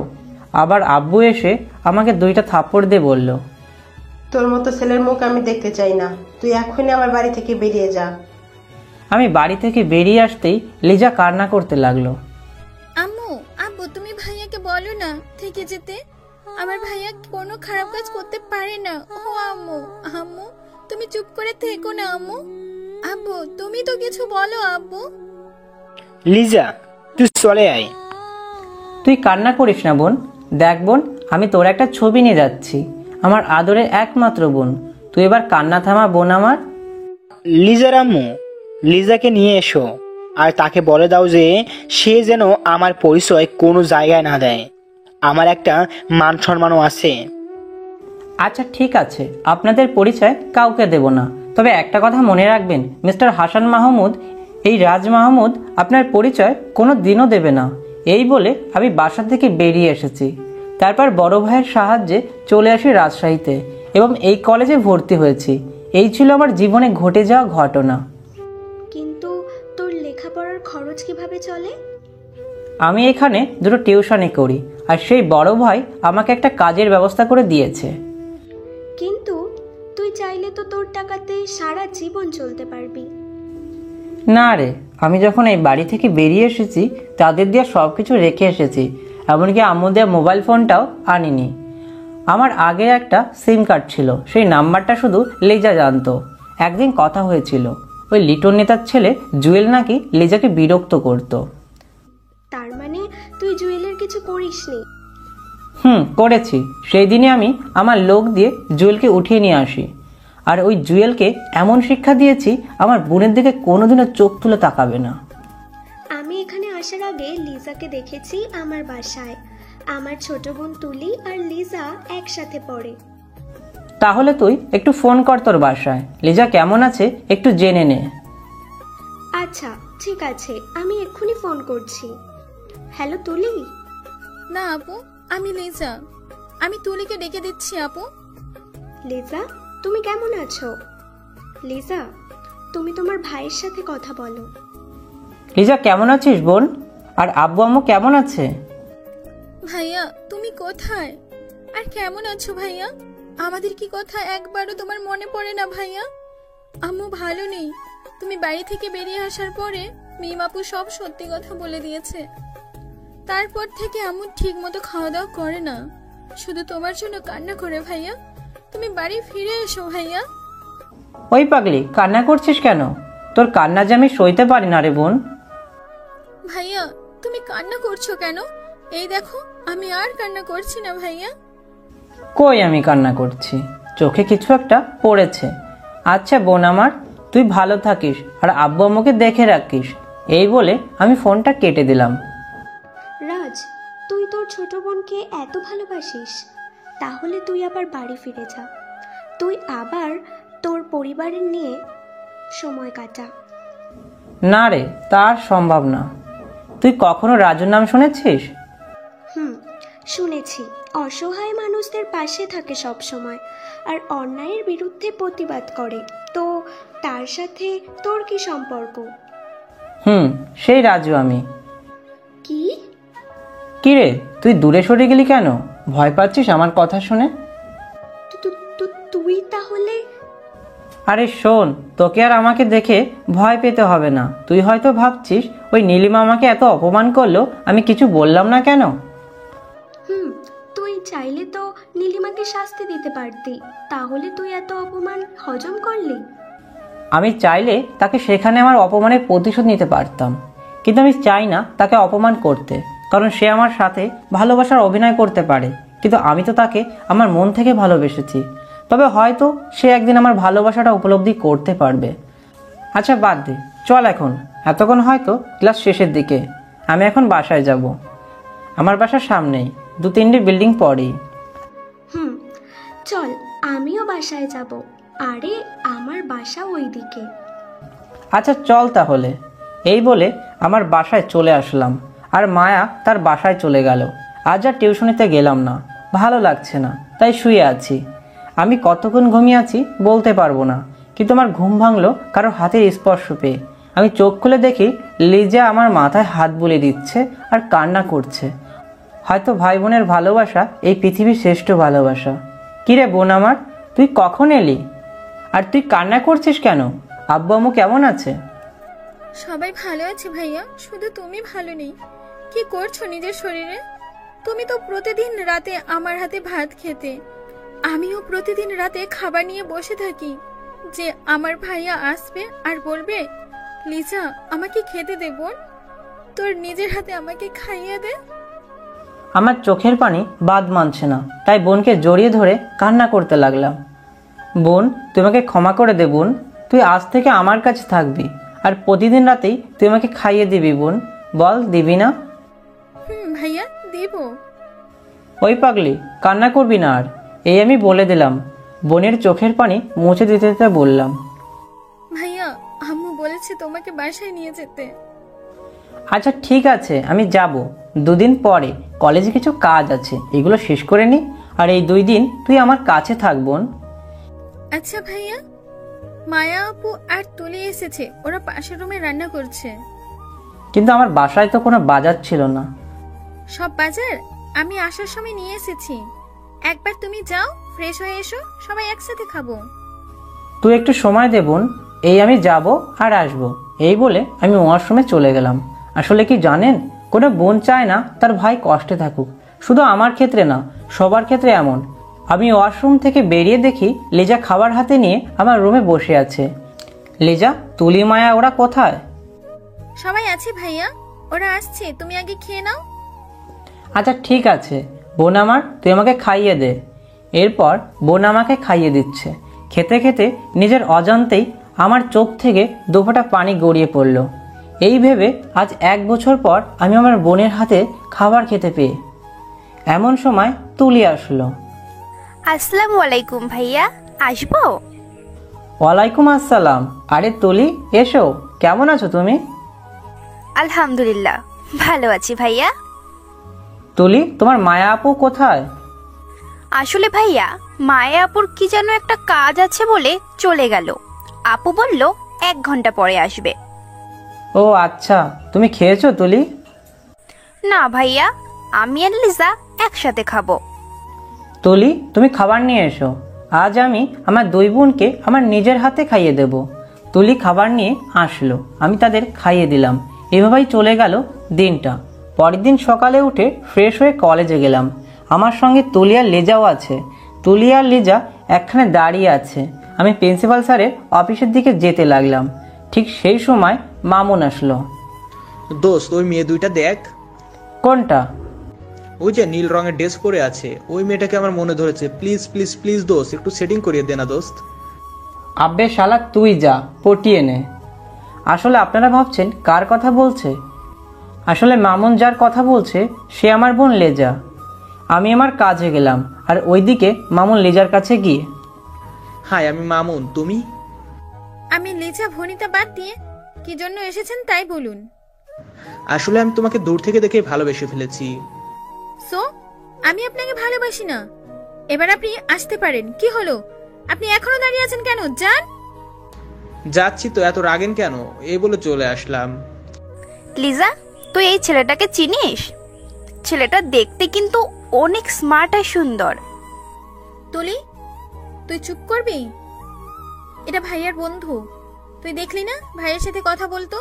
আবার আব্বু এসে আমাকে 2টা থাপ্পড় দিয়ে বলল, তোর মতো ছেলের মুখ আমি দেখতে চাই না। তুই এখনই আমার বাড়ি থেকে বেরিয়ে যা। আমি বাড়ি থেকে বেরিয়ে আসতেই লিজা কান্না করতে লাগলো। আম্মু, আব্বু, তুমি ভাইয়াকে বলো না থেকে যেতে। আমার ভাইয়া কোনো খারাপ কাজ করতে পারে না। ও আম্মু, আম্মু তুমি চুপ করে থেকো না আম্মু। আব্বু, তুমি তো কিছু বলো আব্বু। লিজা, তুই চলে আয়। তুই কান্না করিস না বোন। দেখ বোন, আমি তোর একটা ছবি নিয়ে যাচ্ছি, আমার আদরের একমাত্র বোন। তুই এবার কান্না থামা বোন আমার। লিজার আম্মু, লিজাকে নিয়ে এসো আর তাকে বলে দাও যে সে যেন আমার পরিচয় কোনো জায়গায় না দেয়। আমার একটা মান সম্মানও আছে। আচ্ছা ঠিক আছে, আপনাদের পরিচয় কাউকে দেব না। তবে একটা কথা মনে রাখবেন, মিস্টার হাসান মাহমুদ, এই রাজ মাহমুদ আপনার পরিচয় কোনো দিনও দেবে না। এই বলে আমি বাসা থেকে বেরিয়ে এসেছি। তারপর বড় ভাইয়ের সাহায্যে চলে আসি রাজশাহীতে এবং এই কলেজে ভর্তি হয়েছি। এই ছিল আমার জীবনে ঘটে যাওয়া ঘটনা। কিন্তু তোর লেখাপড়ার খরচ কিভাবে চলে? আমি এখানে 2টো টিউশনি করি, আর সেই বড় ভাই আমাকে একটা কাজের ব্যবস্থা করে দিয়েছে। কিন্তু তুই চাইলে তো তোর টাকাতে সারা জীবন চলতে পারবি। না রে, আমি যখন এই বাড়ি থেকে বেরিয়ে এসেছি তাদের দিয়ে সব কিছু রেখে এসেছি, এমনকি আম্মু দেওয়া মোবাইল ফোনটাও আনিনি। আমার আগে একটা সিম কার্ড ছিল, সেই নাম্বারটা শুধু লিজা জানতো। একদিন কথা হয়েছিল, ওই লিটন নেতার ছেলে জুয়েল নাকি লিজাকে বিরক্ত করত। তার মানে তুই জুয়েলের কিছু করিসনি? করেছি। সেই দিনে আমি আমার লোক দিয়ে জুয়েলকে উঠিয়ে নিয়ে আসি, আর ওই জুয়েলকে এমন শিক্ষা দিয়েছি আমার বোনের দিকে কোনোদিনও চোখ তুলে তাকাবে না। আমি এখানে আসার আগে লিজাকে দেখেছি আমার বাসায়। আমার ছোট বোন তুলি আর লিজা একসাথে পড়ে। তাহলে তুই একটু ফোন কর তোর বাসায়, লিজা কেমন আছে একটু জেনে নে। আচ্ছা ঠিক আছে, আমি এক্ষুনি ফোন করছি। হ্যালো তুলি। না আপু, আমি লিজা। আমি তুলিকে ডেকে দিচ্ছি আপু। লিজা, তুমি কেমন আছো? লিজা, তুমি তোমার ভাইয়ের সাথে কথা বলো। লিজা কেমন আছিস বোন? আর আব্বু আম্মু কেমন আছে? ভাইয়া তুমি কোথায় আর কেমন আছো ভাইয়া? আমাদের কি কথা একবারও তোমার মনে পড়ে না ভাইয়া? আম্মু ভালো নেই। তুমি বাড়ি থেকে বেরিয়ে আসার পরে মিম আপু সব সত্যি কথা বলে দিয়েছে। তারপর থেকে আম্মু ঠিক মতো খাওয়া দাওয়া করে না, শুধু তোমার জন্য কান্না করে। ভাইয়া তুমি বাড়ি ফিরে এসো ভাইয়া। ওই পাগলি, কান্না করছিস কেন? তোর কান্না যে আমি সইতে পারি না রে বোন। ভাইয়া তুমি কান্না করছো কেন? এই দেখো আমি আর কান্না করছি না ভাইয়া। কই আমি কান্না করছি? চোখে কিছু একটা পড়েছে। আচ্ছা বোন আমার, তুই ভালো থাকিস আর আব্বু আম্মুকে দেখে রাখিস। এই বলে আমি ফোনটা কেটে দিলাম। রাজ, তুই তোর ছোট বোনকে এত ভালোবাসিস, তাহলে তুই আবার বাড়ি ফিরে যা। তুই আবার তোর পরিবারের নিয়ে সময় কাটা। না রে, তার সম্ভব না। তুই কখনো রাজুর নাম শুনেছিস? শুনেছি অসহায় মানুষদের পাশে থাকে সব সময়, আর অন্যায়ের বিরুদ্ধে প্রতিবাদ করে। তো তার সাথে তোর কি সম্পর্ক? সেই রাজু আমি। কি? কিরে, তুই দূরে সরে গেলি কেন? ভয় পাচ্ছিস আমার কথা শুনে? তুই তাহলে? আরে শোন, তোকে আর আমাকে দেখে ভয় পেতে হবে না। তুই হয়তো ভাবছিস ওই নীলিমা আমাকে এত অপমান করলো, আমি কিছু বললাম না কেন। তুই চাইলে তো নীলিমাকে শাস্তি দিতে পারতি, তাহলে তুই এত অপমান হজম করলি? আমি চাইলে তাকে সেখানে আমার অপমানের প্রতিশোধ নিতে পারতাম, কিন্তু আমি চাই না তাকে অপমান করতে, কারণ সে আমার সাথে ভালোবাসার অভিনয় করতে পারে, কিন্তু আমি তো তাকে আমার মন থেকে ভালোবেসেছি। তবে হয়তো সে একদিন আমার ভালোবাসাটা উপলব্ধি করতে পারবে। আচ্ছা বাদ দে, চল এখন। এতক্ষণ হয়তো ক্লাস শেষের দিকে। আমি এখন বাসায় যাব। আমার বাসার সামনেই, 2-3 বিল্ডিং পরেই। চল, আমিও বাসায় যাব। আরে আমার বাসা ওইদিকে। আচ্ছা চল তাহলে। এই বলে আমার বাসায় চলে আসলাম, আর মায়া তার বাসায় চলে গেল। আজ আর টিউশনিতে গেলাম না, ভালো লাগছে না, তাই শুয়ে আছি। আমি কতক্ষণ ঘুমিয়ে আছি বলতে পারবো না, কিন্তু আমার ঘুম ভাঙলো কারোর হাতের স্পর্শ পেয়ে। আমি চোখ খুলে দেখি লিজা আমার মাথায় হাত বুলিয়ে দিচ্ছে আর কান্না করছে। হয়তো ভাই বোনের ভালোবাসা এই পৃথিবীর শ্রেষ্ঠ ভালোবাসা। কিরে বোন আমার, তুই কখন এলি? আর তুই কান্না করছিস কেন? আব্বু আম্মু কেমন আছে? সবাই ভালো আছে ভাইয়া, শুধু তুমি ভালো নেই। কি করছো নিজের শরীরে? তুমি তো প্রতিদিন রাতে আমার হাতে ভাত খেতে। আমিও প্রতিদিন রাতে খাবার নিয়ে বসে থাকি যে আমার ভাইয়া আসবে আর বলবে, লিজা আমাকে খেতে দে বোন, তোর নিজের হাতে আমাকে খাইয়ে দে। আমার চোখের পানি বাদ মানছে না, তাই বোনকে জড়িয়ে ধরে কান্না করতে লাগলাম। বোন, তুই আমাকে ক্ষমা করে দে বোন। তুই আজ থেকে আমার কাছে থাকবি, আর প্রতিদিন রাতেই তুই আমাকে খাইয়ে দিবি বোন। বল, দিবি না? ভাইয়া দিব। ওই পাগলি, কান্না করবি না আর। এই আমি বলে দিলাম। বোনের চোখের পানি মুছে দিতে দিতে বললাম, ভাইয়া আম্মু বলেছে তোমাকে বাসায় নিয়ে যেতে। আচ্ছা ঠিক আছে, আমি যাব। 2 দিন পরে কলেজে কিছু কাজ আছে, এগুলো শেষ করে নি। আর এই 2 দিন তুই আমার কাছে থাক বোন। আচ্ছা ভাইয়া। মায়া আপু আর তুলে এসেছে, ওরা পাশের রুমে রান্না করছে। কিন্তু আমার বাসায় তো কোনো বাজার ছিল না। সব বাজার আমি আসার সময় নিয়ে এসেছি। একবার তুমি যাও, ফ্রেশ হয়ে এসো, সবাই একসাথে খাবো। তুই একটু সময় দে বোন, এই আমি যাব আর আসব। এই বলে আমি ওয়াশরুমে চলে গেলাম। আসলে কি জানেন, কোনো বোন চায় না তার ভাই কষ্টে থাকুক। শুধু আমার ক্ষেত্রে না, সবার ক্ষেত্রে এমন। আমি ওয়াশরুম থেকে বেরিয়ে দেখি লিজা খাবার হাতে নিয়ে আমার রুমে বসে আছে। লিজা, তুলি, মায়া ওরা কোথায়? সবাই আছে ভাইয়া, ওরা আসছে, তুমি আগে খেয়ে নাও। আচ্ছা ঠিক আছে বোন আমার, তুই আমাকে খাইয়ে দে। এরপর বোন আমাকে খাইয়ে দিচ্ছে। খেতে খেতে নিজের অজান্তেই আমার চোখ থেকে 2 ফোঁটা পানি গড়িয়ে পড়ল। এই ভেবে আজ 1 বছর পর আমি আমার বোনের হাতে খাবার খেতে পেয়ে। এমন সময় তুলি আসলো। আসসালামু আলাইকুম ভাইয়া, আসবো? ওয়ালাইকুম আসসালাম। আরে তুলি, এসো। কেমন আছো তুমি? আলহামদুলিল্লাহ, ভালো আছি ভাইয়া। তুলি, তোমার মায়া আপু কোথায়? আসলে ভাইয়া, মায়া আপুর কি যেন একটা কাজ আছে বলে চলে গেল। আপু বলল 1 ঘন্টা পরে আসবে। ও আচ্ছা, তুমি খেয়েছো তুলি? না ভাইয়া, আমি আর লিজা একসাথে খাবো। তুলি, তুমি খাবার নিয়ে এসো। আজ আমি আমার 2 বোনকে আমার নিজের হাতে খাইয়ে দেব। তুলি খাবার নিয়ে আসলো, আমি তাদের খাইয়ে দিলাম। এভাবেই চলে গেল দিনটা। পরের দিন সকালে উঠে ফ্রেশ হয়ে কলেজে গেলাম। আমার সঙ্গে তুলি আর লিজাও আছে। তুলি আর লিজা একখানে দাঁড়িয়ে আছে। আমি প্রিন্সিপাল স্যারের অফিসের দিকে যেতে লাগলাম। ঠিক সেই সময় মামুন আসলো। দোস্ত, ওই মেয়ে দুইটা দেখ। কোনটা? ওই যে নীল রঙের ড্রেস পরে আছে, ওই মেয়েটাকে আমার মনে ধরেছে। প্লিজ প্লিজ প্লিজ দোস্ত, একটু সেটিং করিয়ে দে না দোস্ত। আব্বে শালা, তুই যা, পটিয়ে নে। আসলে আপনারা ভাবছেন কার কথা বলছে? আসলে মামুন যার কথা বলছে সে আমার বোন লেজা। আমি আমার কাজে গেলাম, আর ওইদিকে মামুন লেজার কাছে গিয়ে, হাই, আমি মামুন, তুমি? আমি লিজা। ভনিতা বাদ দিয়ে কি জন্য এসেছেন তাই বলুন। আসলে আমি তোমাকে দূর থেকে দেখে ভালোবেসে ফেলেছি। সো আমি আপনাকে ভালোবাসি না। এবার আপনি আসতে পারেন। কি হলো, আপনি এখনো দাঁড়িয়ে আছেন কেন? যান। যাচ্ছি তো, এত রাগেন কেন? এই বলে চলে আসলাম। লিজা, তুই এই ছেলেটাকে চিনিস? ছেলেটা দেখতে কিন্তু অনেক স্মার্ট আর সুন্দর। তুলি, তুই চুপ করবি? এটা ভাইয়ার বন্ধু। তুই দেখলি না ভাইয়ের সাথে কথা বলতো?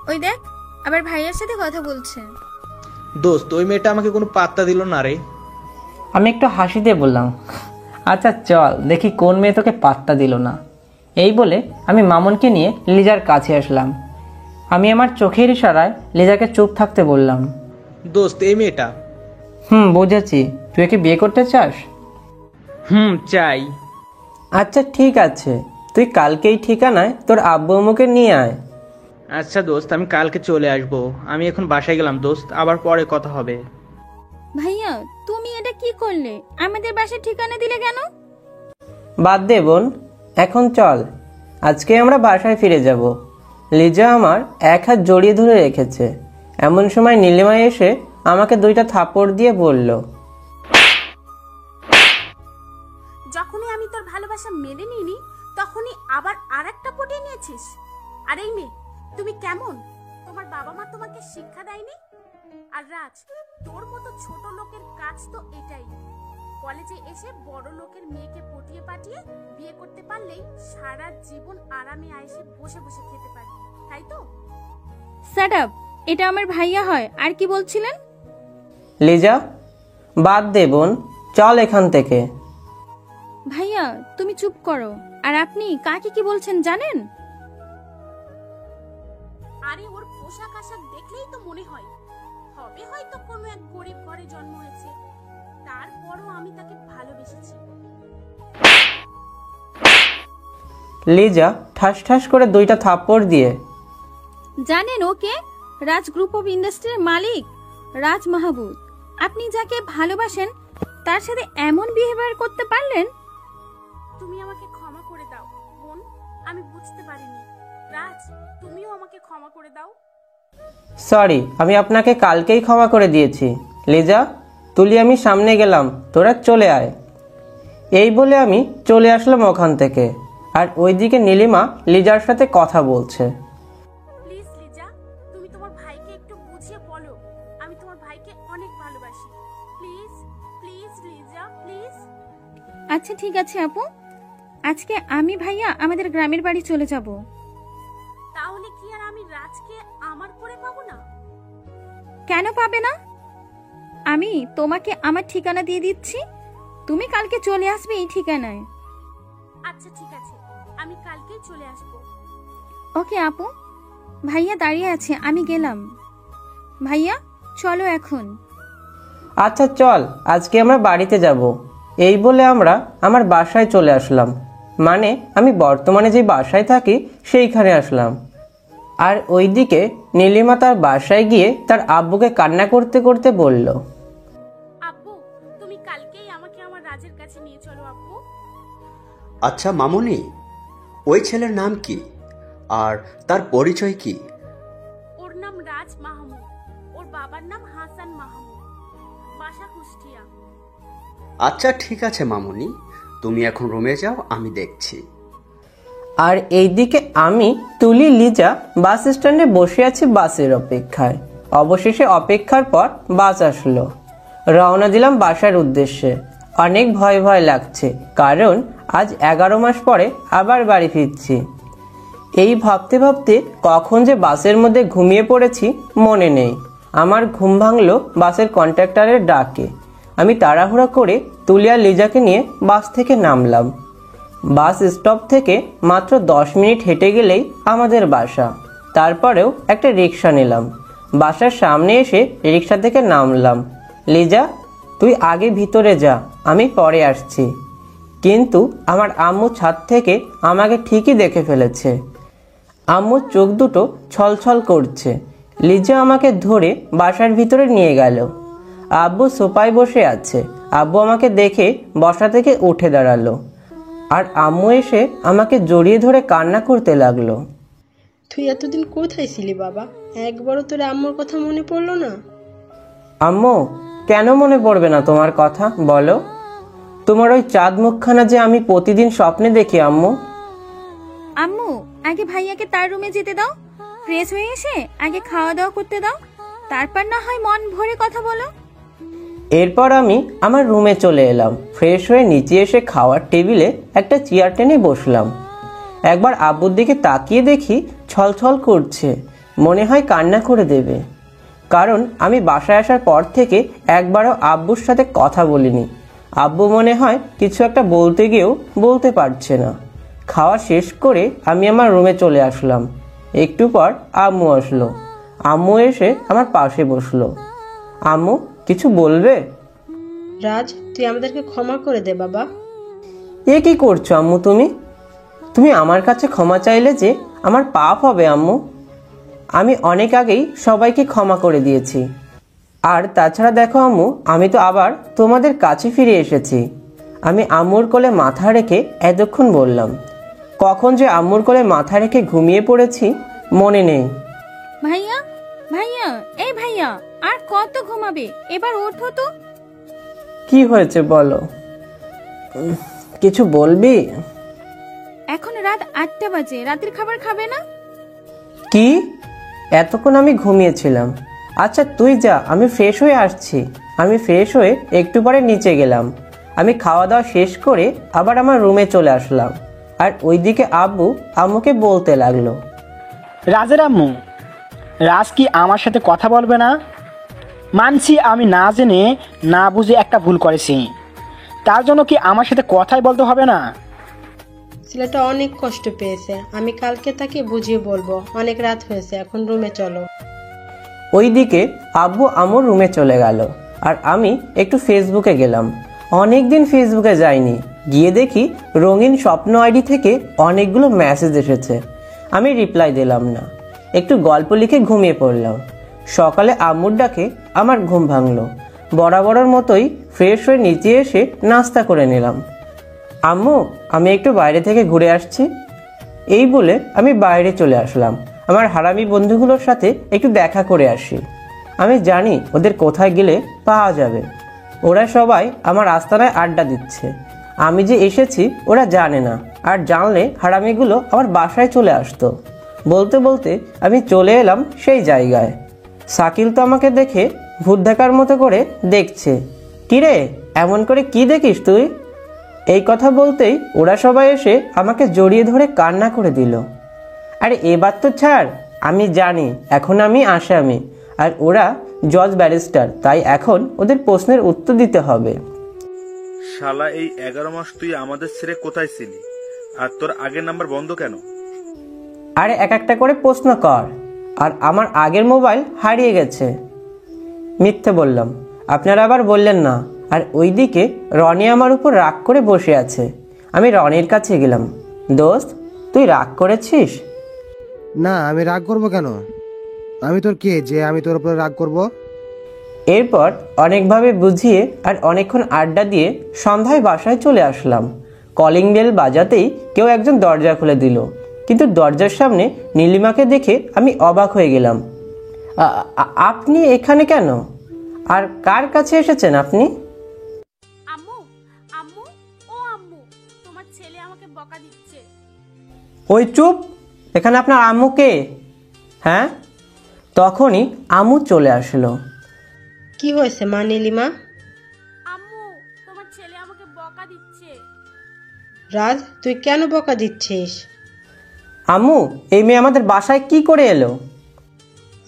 ওই দেখ, আবার ভাইয়ার সাথে কথা বলছে। দোস্ত, ওই মেয়েটা আমাকে কোনো পাত্তা দিল না রে। আমি একটু হাসি দিয়ে বললাম, আচ্ছা চল দেখি কোন মেয়ে তোকে পাত্তা দিল না। এই বলে আমি মামুনকে নিয়ে লিজার কাছে আসলাম। আমি আমার চোখের ইশারায় লিজাকে চুপ থাকতে বললাম। দোস্ত, এই মেয়েটা। বুঝেছি, তুই একে বিয়ে করতে চাস? চাই। আচ্ছা ঠিক আছে, তুই কালকেই ঠিকানায় তোর আব্বু আম্মুকে নিয়ে আয়। আচ্ছা দোস্ত, আমি কালকে চলে আসবো। আমি এখন বাসায় গেলাম দোস্ত, আবার পরে কথা হবে। ভাইয়া, তুমি এটা কি করলে? আমাদের বাসার ঠিকানা দিলে কেন? বাদ দে বোন, এখন চল, আজকে আমরা বাসায় ফিরে যাব। লিজা আমার এক হাত জড়িয়ে ধরে রেখেছে। এমন সময় নীলিমা এসে আমাকে 2টা থাপ্পড় দিয়ে বলল, যখনই আমি তোর ভালোবাসা মেনে নিইনি তখনই আবার আরেকটা পটিয়ে নিয়েছিস। আর এই মেয়ে, তুমি কেমন? তোমার বাবা মা তোমাকে শিক্ষা দেয়নি? আর রাজ, তোর মতো ছোট লোকের কাজ তো এটাই। কলেজে এসে বড় লোকের মেয়েকে পটিয়ে পাঠিয়ে বিয়ে করতে পারলেই সারা জীবন আরামে আয়েসে বসে বসে খেতে পারবি, তাই তো? শাট আপ, এটা আমার ভাইয়া হয়। আর কি বলছিলেন? লিজা, বাদ দে বোন, চল এখান থেকে। ভাইয়া, তুমি চুপ করো। আর আপনি কাকে কি বলছেন জানেন? আরে ওর পোশাক আশাক দেখলেই তো মনে হয় হবে হয়তো কোনো এক গরিব ঘরে জন্ম হয়েছে। তারপরও আমি তাকে ভালোবেসেছি। লিজা ঠাস ঠাস করে 2টা থাপ্পড় দিয়ে, জানেন ওকে? রাজ গ্রুপ অফ ইন্ডাস্ট্রির মালিক রাজ মাহবুব। আপনি যাকে ভালোবাসেন তার সাথে এমন বিহেভিয়ার করতে পারলেন? তুমি আমাকে ক্ষমা করে দাও বোন, আমি বুঝতে পারিনি। রাজ, তুমিও আমাকে ক্ষমা করে দাও। সরি, আমি আপনাকে কালকেই ক্ষমা করে দিয়েছি। লিজা, তুলি আমি সামনে গেলাম, তোরা চলে আয়। এই বলে আমি চলে আসলাম ওখান থেকে। আর ওইদিকে নীলিমা লিজার সাথে কথা বলছে। প্লিজ লিজা, তুমি তোমার ভাইকে একটু বুঝিয়ে বলো আমি তোমার ভাইকে অনেক ভালোবাসি। Please please Liza, please. আচ্ছা ঠিক আছে আপু, আজকে আমি ভাইয়া আমাদের গ্রামের বাড়ি চলে যাব। তাহলে কি আর আমি রাজকে আমার করে পাবো না? কেন পাবে না? আমি তোমাকে আমার ঠিকানা দিয়ে দিচ্ছি, তুমি কালকে চলে আসবে এই ঠিকানায়। আচ্ছা ঠিক আছে, আমি কালকেই চলে আসবো। ওকে আপু, ভাইয়া দাঁড়িয়ে আছে, আমি গেলাম। ভাইয়া চলো এখন। আচ্ছা চল, আজকে আমরা বাড়িতে যাব। এই বলে আমরা আমার বাসায় চলে আসলাম। মানে আমি বর্তমানে যে বাসায় থাকি সেইখানে আসলাম। আর ওইদিকে নীলিমা তার বাসায় গিয়ে তার আব্বুকে কান্না করতে করতে বলল, আব্বু, তুমি কালকেই আমাকে আমার রাজের কাছে নিয়ে চলো আব্বু। আচ্ছা মামুনি, ওই ছেলের নাম কি আর তার পরিচয় কি? ওর নাম রাজ মাহমুদ, ওর বাবার নাম হাসান মাহমুদ, বাসা কুষ্টিয়া। আচ্ছা ঠিক আছে মামুনি, তুমি এখন রুমে যাও, আমি দেখছি। আর এইদিকে আমি তুলি লিজা বাস স্ট্যান্ডে বসে আছি বাসের অপেক্ষায়। অবশেষে অপেক্ষার পর বাস আসলো। রওনা দিলাম বাসার উদ্দেশ্যে। অনেক ভয় ভয় লাগছে, কারণ আজ 11 মাস পরে আবার বাড়ি ফিরছি। এই ভাবতে ভাবতে কখন যে বাসের মধ্যে ঘুমিয়ে পড়েছি মনে নেই। আমার ঘুম ভাঙলো বাসের কন্ট্রাক্টরের ডাকে। আমি তাড়াহুড়া করে তুলি আর লিজাকে নিয়ে বাস থেকে নামলাম। বাস স্টপ থেকে মাত্র 10 মিনিট হেঁটে গেলেই আমাদের বাসা। তারপরেও একটা রিক্সা নিলাম। বাসার সামনে এসে রিক্সা থেকে নামলাম। লিজা, তুই আগে ভিতরে যা, আমি পরে আসছি। কিন্তু আমার আম্মু ছাদ থেকে আমাকে ঠিকই দেখে ফেলেছে। আম্মুর চোখ দুটো ছলছল করছে। লিজা আমাকে ধরে বাসার ভিতরে নিয়ে গেল। আব্বু সোফায় বসে আছে। আব্বু আমাকে দেখে বসা থেকে উঠে দাঁড়ালো। আর আম্মু এসে আমাকে জড়িয়ে ধরে কান্না করতে লাগলো। তুই এতদিন কোথায় ছিলি বাবা? একবারও তোর আম্মুর কথা মনে পড়লো না? আম্মু, কেন মনে পড়বে না তোমার কথা বলো? তোমার ওই চাঁদ মুখখানা যে আমি প্রতিদিন স্বপ্নে দেখি আম্মু। আম্মু, আগে ভাইয়াকে তার রুমে যেতে দাও, ফ্রেশ হয়ে এসে আগে খাওয়া দাওয়া করতে দাও, তারপর না হয় মন ভরে কথা বলো। এরপর আমি আমার রুমে চলে এলাম। ফ্রেশ হয়ে নিচে এসে খাওয়ার টেবিলে একটা চেয়ার টেনে বসলাম। একবার আব্বুর দিকে তাকিয়ে দেখি ছলছল করছে, মনে হয় কান্না করে দেবে। কারণ আমি বাসায় আসার পর থেকে একবারও আব্বুর সাথে কথা বলিনি। আব্বু মনে হয় কিছু একটা বলতে গিয়েও বলতে পারছে না। খাওয়া শেষ করে আমি আমার রুমে চলে আসলাম। একটু পর আম্মু আসলো। আম্মু এসে আমার পাশে বসলো। আম্মু, কিছু বলবে? রাজ, তুই আমাদেরকে ক্ষমা করে দে বাবা। এ কি করছো আম্মু? তুমি আমার কাছে ক্ষমা চাইলে যে আমার পাপ হবে আম্মু। আমি অনেক আগেই সবাইকে ক্ষমা করে দিয়েছি। আর তাছাড়া দেখো আম্মু, আমি তো আবার তোমাদের কাছে ফিরে এসেছি। আমি আম্মুর কোলে মাথা রেখে এতক্ষণ বললাম, কখন যে আম্মুর কোলে মাথা রেখে ঘুমিয়ে পড়েছি মনে নেই। ভাইয়া, ভাইয়া, এই ভাইয়া, আর কত ঘুমাবে? এবার ওঠো তো। কি হয়েছে বলো? কিছু বলবি? এখন রাত 8টা বাজে, রাতের খাবার খাবে না? কি? এতক্ষণ আমি ঘুমিয়েছিলাম। আচ্ছা তুই যা, আমি ফ্রেশ হয়ে আসছি। আমি ফ্রেশ হয়ে একটু পরে নিচে গেলাম। আমি খাওয়া দাওয়া শেষ করে আবার আমার রুমে চলে আসলাম। আর ওইদিকে আব্বু আম্মুকে বলতে লাগলো, রাজের আম্মু, রাজ কি আমার সাথে কথা বলবে না? মানছি আমি না জেনে না বুঝে একটা ভুল করেছি, তার জন্য কি আমার সাথে কথাই বলতে হবে না? ছেলেটা অনেক কষ্ট পেয়েছে, আমি কালকে তাকে বুঝিয়ে বলবো। অনেক রাত হয়েছে, এখন রুমে চলো। ওইদিকে আব্বু আম্মুর রুমে চলে গেল। আর আমি একটু ফেসবুকে গেলাম। অনেকদিন ফেসবুকে যাইনি। গিয়ে দেখি রঙিন স্বপ্ন আইডি থেকে অনেকগুলো মেসেজ এসেছে। আমি রিপ্লাই দিলাম না, একটু গল্প লিখে ঘুমিয়ে পড়লাম। সকালে আম্মুর ডাকে আমার ঘুম ভাঙলো। বরাবরের মতোই ফ্রেশ হয়ে নিচে এসে নাস্তা করে নিলাম। আম্মু, আমি একটু বাইরে থেকে ঘুরে আসছি। এই বলে আমি বাইরে চলে আসলাম। আমার হারামি বন্ধুগুলোর সাথে একটু দেখা করে আসি। আমি জানি ওদের কোথায় গেলে পাওয়া যাবে। ওরা সবাই আমার আস্তানায় আড্ডা দিচ্ছে। আমি যে এসেছি ওরা জানে না, আর জানলে হারামিগুলো আমার বাসায় চলে আসতো। বলতে বলতে আমি চলে এলাম সেই জায়গায়। শাকিল তো আমাকে দেখে ভূত দেখার মতো করে দেখছে। কিরে, এমন করে কি দেখিস তুই? এই কথা বলতেই ওরা সবাই এসে আমাকে জড়িয়ে ধরে কান্না করে দিল। আরে এবার তো ছাড়, আমি জানি এখন আমি আসামি, আর ওরা জজ ব্যারিস্টার, তাই এখন ওদের প্রশ্নের উত্তর দিতে হবে। শালা, এই 11 মাস তুই আমাদের ছেড়ে কোথায় ছিলি? আর তোর আগের নাম্বার বন্ধ কেন? আরে এক একটা করে প্রশ্ন কর। আর আমার আগের মোবাইল হারিয়ে গেছে। মিথ্যে বললাম, আপনারা আবার বললেন না। আর ওইদিকে রনি আমার উপর রাগ করে বসে আছে। আমি রনির কাছে গেলাম। দোস্ত, তুই রাগ করেছিস? না, আমি রাগ করব কেন? আমি তোর কে যে আমি তোর উপরে রাগ করব? এরপর অনেকভাবে বুঝিয়ে আর অনেকক্ষণ আড্ডা দিয়ে সন্ধ্যায় বাসায় চলে আসলাম। কলিং বেল বাজাতেই কেউ একজন দরজা খুলে দিল। কিন্তু দরজার সামনে নীলিমাকে দেখে আমি অবাক হয়ে গেলাম। আপনি এখানে কেন? আর কার কাছে এসেছেন আপনি? আম্মু, আম্মু, ও আম্মু, তোমার ছেলে আমাকে বকা দিচ্ছে। ওই চুপ, এখানে আপনার আম্মু কে? হ্যাঁ? তখনই আম্মু চলে আসলো। কি হয়েছে মা নীলিমা? আম্মু, তোমার ছেলে আমাকে বকা দিচ্ছে। রাজ, তুই কেন বকা দিচ্ছিস? আম্মু, এই মেয়ে আমাদের বাসায় কি করে এলো?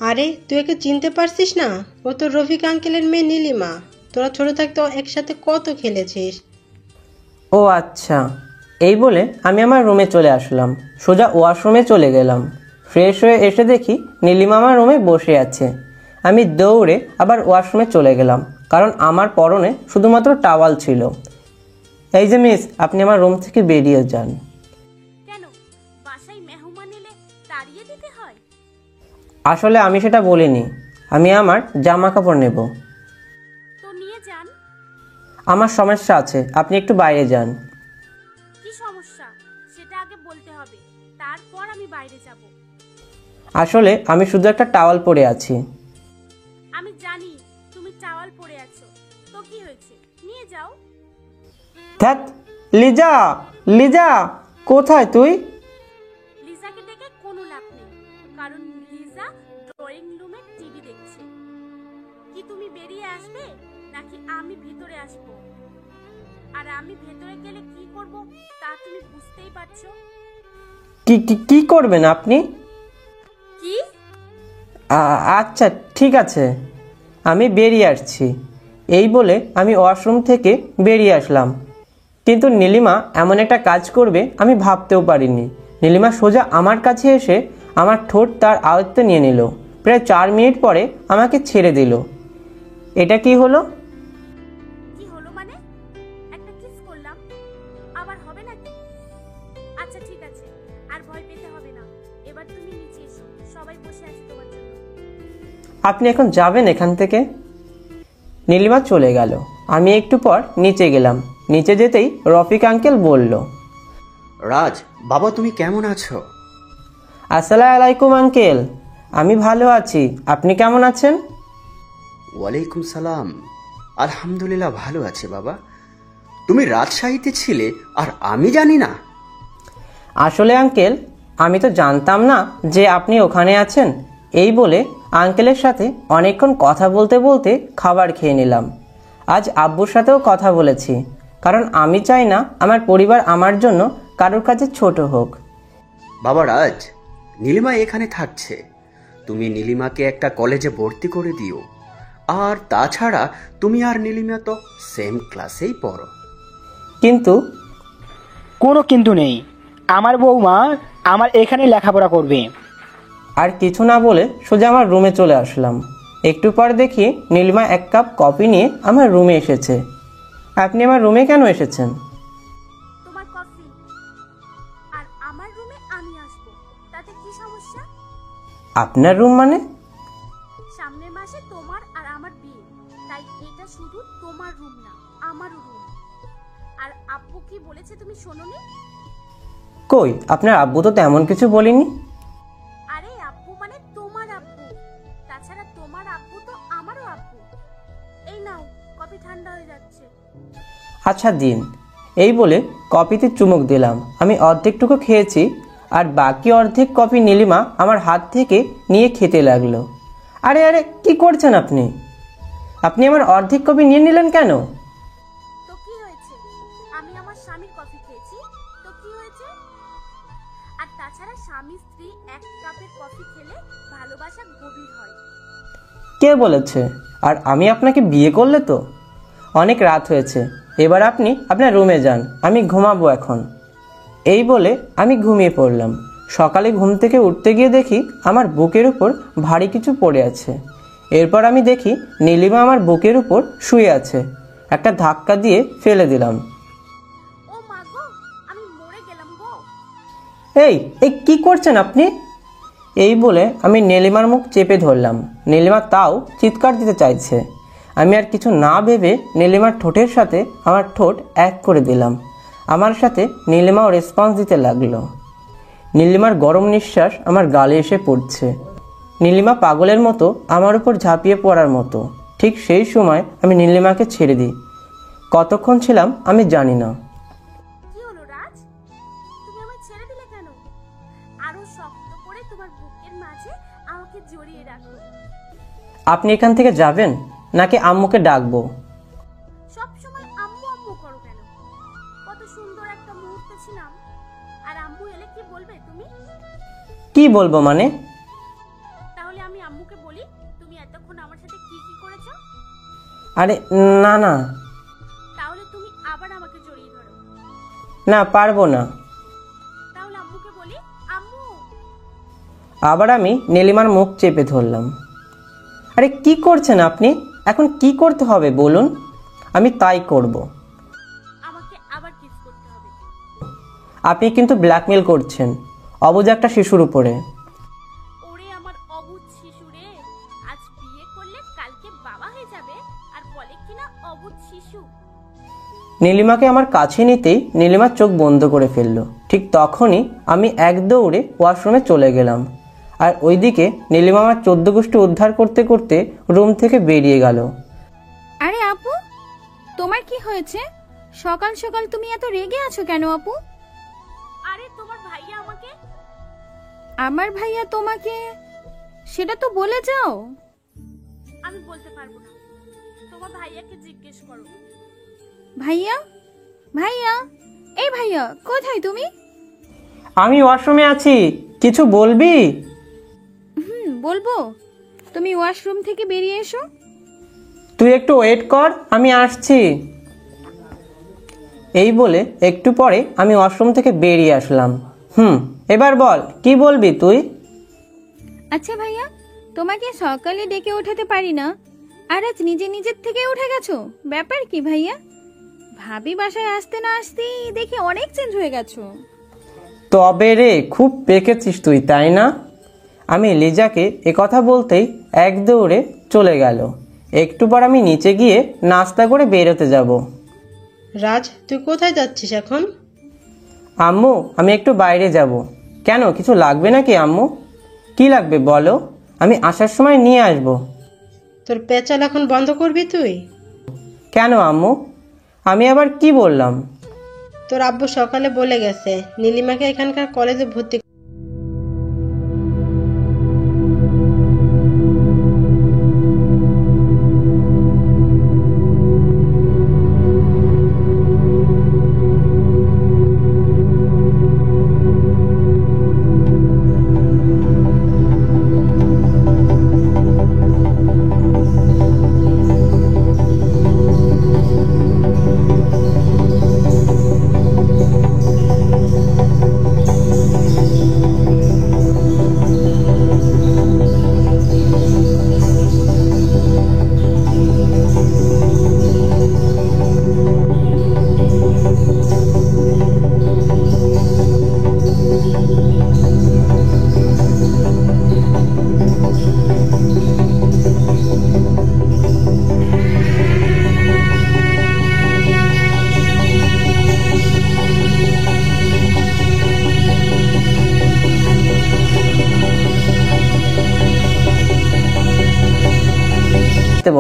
আরে, তুই একে চিনতে পারছিস না? ও তো রফিক আঙ্কেলের মেয়ে নীলিমা। তোরা ছোট থাকতে একসাথে কত খেলেছিস। ও আচ্ছা। এই বলে আমি আমার রুমে চলে আসলাম। সোজা ওয়াশরুমে চলে গেলাম। ফ্রেশ হয়ে এসে দেখি নীলিমা আমার রুমে বসে আছে। আমি দৌড়ে আবার ওয়াশরুমে চলে গেলাম, কারণ আমার পরনে শুধুমাত্র টাওয়াল ছিল। এই যে মিস, আপনি আমার রুম থেকে বেরিয়ে যান। কেন, বাসায় মেহমান এলে তাড়িয়ে দিতে হয়? আসলে আমি সেটা বলিনি। আমি আমার জামা কাপড় নেব। তো নিয়ে যান। আমার সমস্যা আছে, আপনি একটু বাইরে যান। কি সমস্যা সেটা আগে বলতে হবে, তারপর আমি বাইরে যাব। আসলে আমি শুধু একটা টাওয়াল পরে আছি। আমি জানি তুমি টাওয়াল পরে আছো, নিয়ে যাও। ধ্যাত, লিজা, লিজা, কোথায় তুই? লিজাকে ডেকে কোনো লাভ নেই, কারণ লিজা ড্রয়িং রুমে টিভি দেখছে। কি তুমি বেরিয়ে আসবে নাকি আমি ভিতরে আসব? আর আমি ভেতরে গেলে কি করব তা তুমি বুঝতেই পারছো। কি কি কি করবেন আপনি? কি? আচ্ছা ঠিক আছে, আমি বেরিয়ে আসছি। এই বলে আমি ওয়াশরুম থেকে বেরিয়ে আসলাম। কিন্তু নীলিমা এমন একটা কাজ করবে আমি ভাবতেও পারিনি। নীলিমা সোজা আমার কাছে এসে আমার ঠোঁট তার আয়ত্তে নিয়ে নিল। প্রায় 4 মিনিট পরে আমাকে ছেড়ে দিল। এটা কি হলো? কি হলো মানে? একটা কিস করলাম, আবার হবে নাকি? আচ্ছা ঠিক আছে, আর ভয় পেতে হবে না। এবার তুমি নিচে এসো, সবাই বসে আছে তোমার জন্য। আপনি এখন যাবেন এখান থেকে? নীলিমা চলে গেল। আমি একটু পর নিচে গেলাম। নিচে যেতেই রফিক আঙ্কেল বলল, রাজ বাবা তুমি কেমন আছো? আসসালামু আলাইকুম আঙ্কেল। আমি ভালো আছি, আপনি কেমন আছেন? ওয়ালাইকুম সালাম। আলহামদুলিল্লাহ ভালো আছে বাবা। তুমি রাজশাহীতে ছিলে আর আমি জানি না? আসলে আঙ্কেল, আমি তো জানতাম না যে আপনি ওখানে আছেন। এই বলে আঙ্কেলের সাথে অনেকক্ষণ কথা বলতে বলতে খাবার খেয়ে নিলাম। আজ আব্বুর সাথেও কথা বলেছি, কারণ আমি চাই না আমার পরিবার আমার জন্য কারোর কাছে ছোট হোক। বাবা রাজ, নীলিমা এখানে থাকছে, তুমি নীলিমাকে একটা কলেজে ভর্তি করে দিও। আর তাছাড়া তুমি আর নীলিমা তো সেম ক্লাসেই পড়ো। কিন্তু কোনো কিন্তু নেই, আমার বৌমা আমার এখানে লেখাপড়া করবে। আর কিছু না বলে সোজা আমার রুমে চলে আসলাম। একটু পর দেখি নীলিমা 1 কাপ কফি নিয়ে আমার রুমে এসেছে। আপনি আমার রুমে কেন এসেছেন? তোমার কফি আর আমার রুমে আমি আসব, তাতে কি সমস্যা? আপনার রুম মানে? সামনের মাসে তোমার আর আমার বিয়ে, তাই এটা শুধু তোমার রুম না, আমারও রুম। আর আব্বু কি বলেছে তুমি শোনোনি? কই, আপনার আব্বু তো তেমন কিছু বলেনি। আরে আব্বু মানে তোমার আব্বু, তাছাড়া তোমার আব্বু তো আমারও আব্বু। এই নাও, কফি ঠান্ডা হয়ে যাচ্ছে। আচ্ছা দিন। এই বলে কফিতে চুমুক দিলাম। আমি অর্ধেকটুকু খেয়েছি, আর বাকি অর্ধেক কফি নীলিমা আমার হাত থেকে নিয়ে খেতে লাগলো। আরে আরে, কি করছেন আপনি? আপনি আমার অর্ধেক কফি নিয়ে নিলেন কেন? তো কি হয়েছে? আমি আমার স্বামীর কফি খেয়েছি, তো কি হয়েছে? আর তাছাড়া স্বামী স্ত্রী 1 কাপের কফি খেলে ভালোবাসা গভীর হয়। কে বলেছে? আর আমি আপনাকে বিয়ে করলে তো? অনেক রাত হয়েছে, এবার আপনি আপনার রুমে যান, আমি ঘুমাবো এখন। এই বলে আমি ঘুমিয়ে পড়লাম। সকালে ঘুম থেকে উঠতে গিয়ে দেখি আমার বুকের উপর ভারী কিছু পড়ে আছে। এরপর আমি দেখি নীলিমা আমার বুকের উপর শুয়ে আছে। একটা ধাক্কা দিয়ে ফেলে দিলাম। ও মা গো, আমি মরে গেলাম গো। এই এই কি করছেন আপনি? এই বলে আমি নীলিমার মুখ চেপে ধরলাম। নীলিমা তাও চিৎকার দিতে চাইছে। আমি আর কিছু না ভেবে নীলিমার ঠোঁটের সাথে আমার ঠোঁট এক করে দিলাম। আমার সাথে নীলিমাও রেসপন্স দিতে লাগলো। নীলিমার গরম নিঃশ্বাস আমার গালে এসে পড়ছে। নীলিমা পাগলের মতো আমার উপর ঝাঁপিয়ে পড়ার মতো। ঠিক সেই সময় আমি নীলিমাকে ছেড়ে দিই। কতক্ষণ ছিলাম আমি জানি না। কি হলো রাজ, তুমি আমায় ছেড়ে দিলে কেন? আরো শক্ত করে তোমার বুকের মাঝে আমাকে জড়িয়ে রাখো। আপনি এখান থেকে যাবেন নাকি আম্মুকে ডাকবো? সব সময় আম্মু আম্মু করো কেন? কত সুন্দর একটা মুহূর্তে ছিলাম, আর আম্মু এলে কি বলবে তুমি? কি বলবো মানে? তাহলে আমি আম্মুকে বলি তুমি এতক্ষণ আমার সাথে কি কি করেছো। আরে না না। তাহলে তুমি আবার আমাকে জড়িয়ে ধরো। না, পারবো না। তাহলে আম্মুকে বলি, আম্মু। আবার আমি নীলিমার মুখ চেপে ধরলাম। আরে কি করছেন আপনি? এখন কি করতে হবে বলুন, আমি তাই করব। আমাকে আবার কিস করতে হবে। আপনি কিন্তু ব্ল্যাকমেল করছেন অবুঝ একটা শিশুর উপরে। ওরে আমার অবুঝ শিশু রে, আজ বিয়ে করলে কালকে বাবা হয়ে যাবে আর বলে কিনা অবুঝ শিশু। নীলিমাকে আমার কাছে নিতেই নীলিমার চোখ বন্ধ করে ফেললো। ঠিক তখনই আমি এক দৌড়ে ওয়াশরুমে চলে গেলাম। আর ওইদিকে নীলিমা আমার 14 গোষ্ঠী উদ্ধার করতে করতে রুম থেকে বেরিয়ে গেল। আরে আপু, তোমার তোমার কি হয়েছে? সকাল সকাল তুমি এত রেগে আছো কেন আপু? আরে তোমার ভাইয়া আমাকে। আমার ভাইয়া তোমাকে? সেটা তো বলে যাও। আমি বলতে পারবো না, তোমার ভাইয়াকে জিজ্ঞেস করো। ভাইয়া? ভাইয়া? এই ভাইয়া, কোথায় তুমি? আমি ওয়াশরুমে আছি, কিছু বলবি? বলবো। তুমি ওয়াশরুম থেকে বেরিয়ে এসো। তুই একটু ওয়েট কর, আমি আসছি। এই বলে একটু পরে আমি ওয়াশরুম থেকে বেরিয়ে আসলাম। এবার বল, কি বলবি তুই? আচ্ছা ভাইয়া, তোমাকে সকালে ডেকে ওঠাতে পারি না, আর আজ নিজের থেকে উঠে গেছো, ব্যাপার কি ভাইয়া? ভাবি বাসায় আসতে না আসতেই দেখি অনেক চেঞ্জ হয়ে গেছো। তবে রে, খুব পেকেছিস তুই, তাই না? আমি লিজাকে কথা বলতেই এক দৌড়ে চলে গেল। একটু পর আমি নিচে গিয়ে নাস্তা করে বেরোতে যাব। রাজ, তুই কোথায় যাচ্ছিস এখন? আম্মু, আমি একটু বাইরে যাব। কেন, কিছু লাগবে নাকি আম্মু? কি লাগবে বলো, আমি আসার সময় নিয়ে আসব। তোর পেঁচাল এখন বন্ধ করবি তুই? কেন আম্মু, আমি আবার কি বললাম? তোর আব্বু সকালে বলে গেছে নীলিমাকে এখানকার কলেজে ভর্তি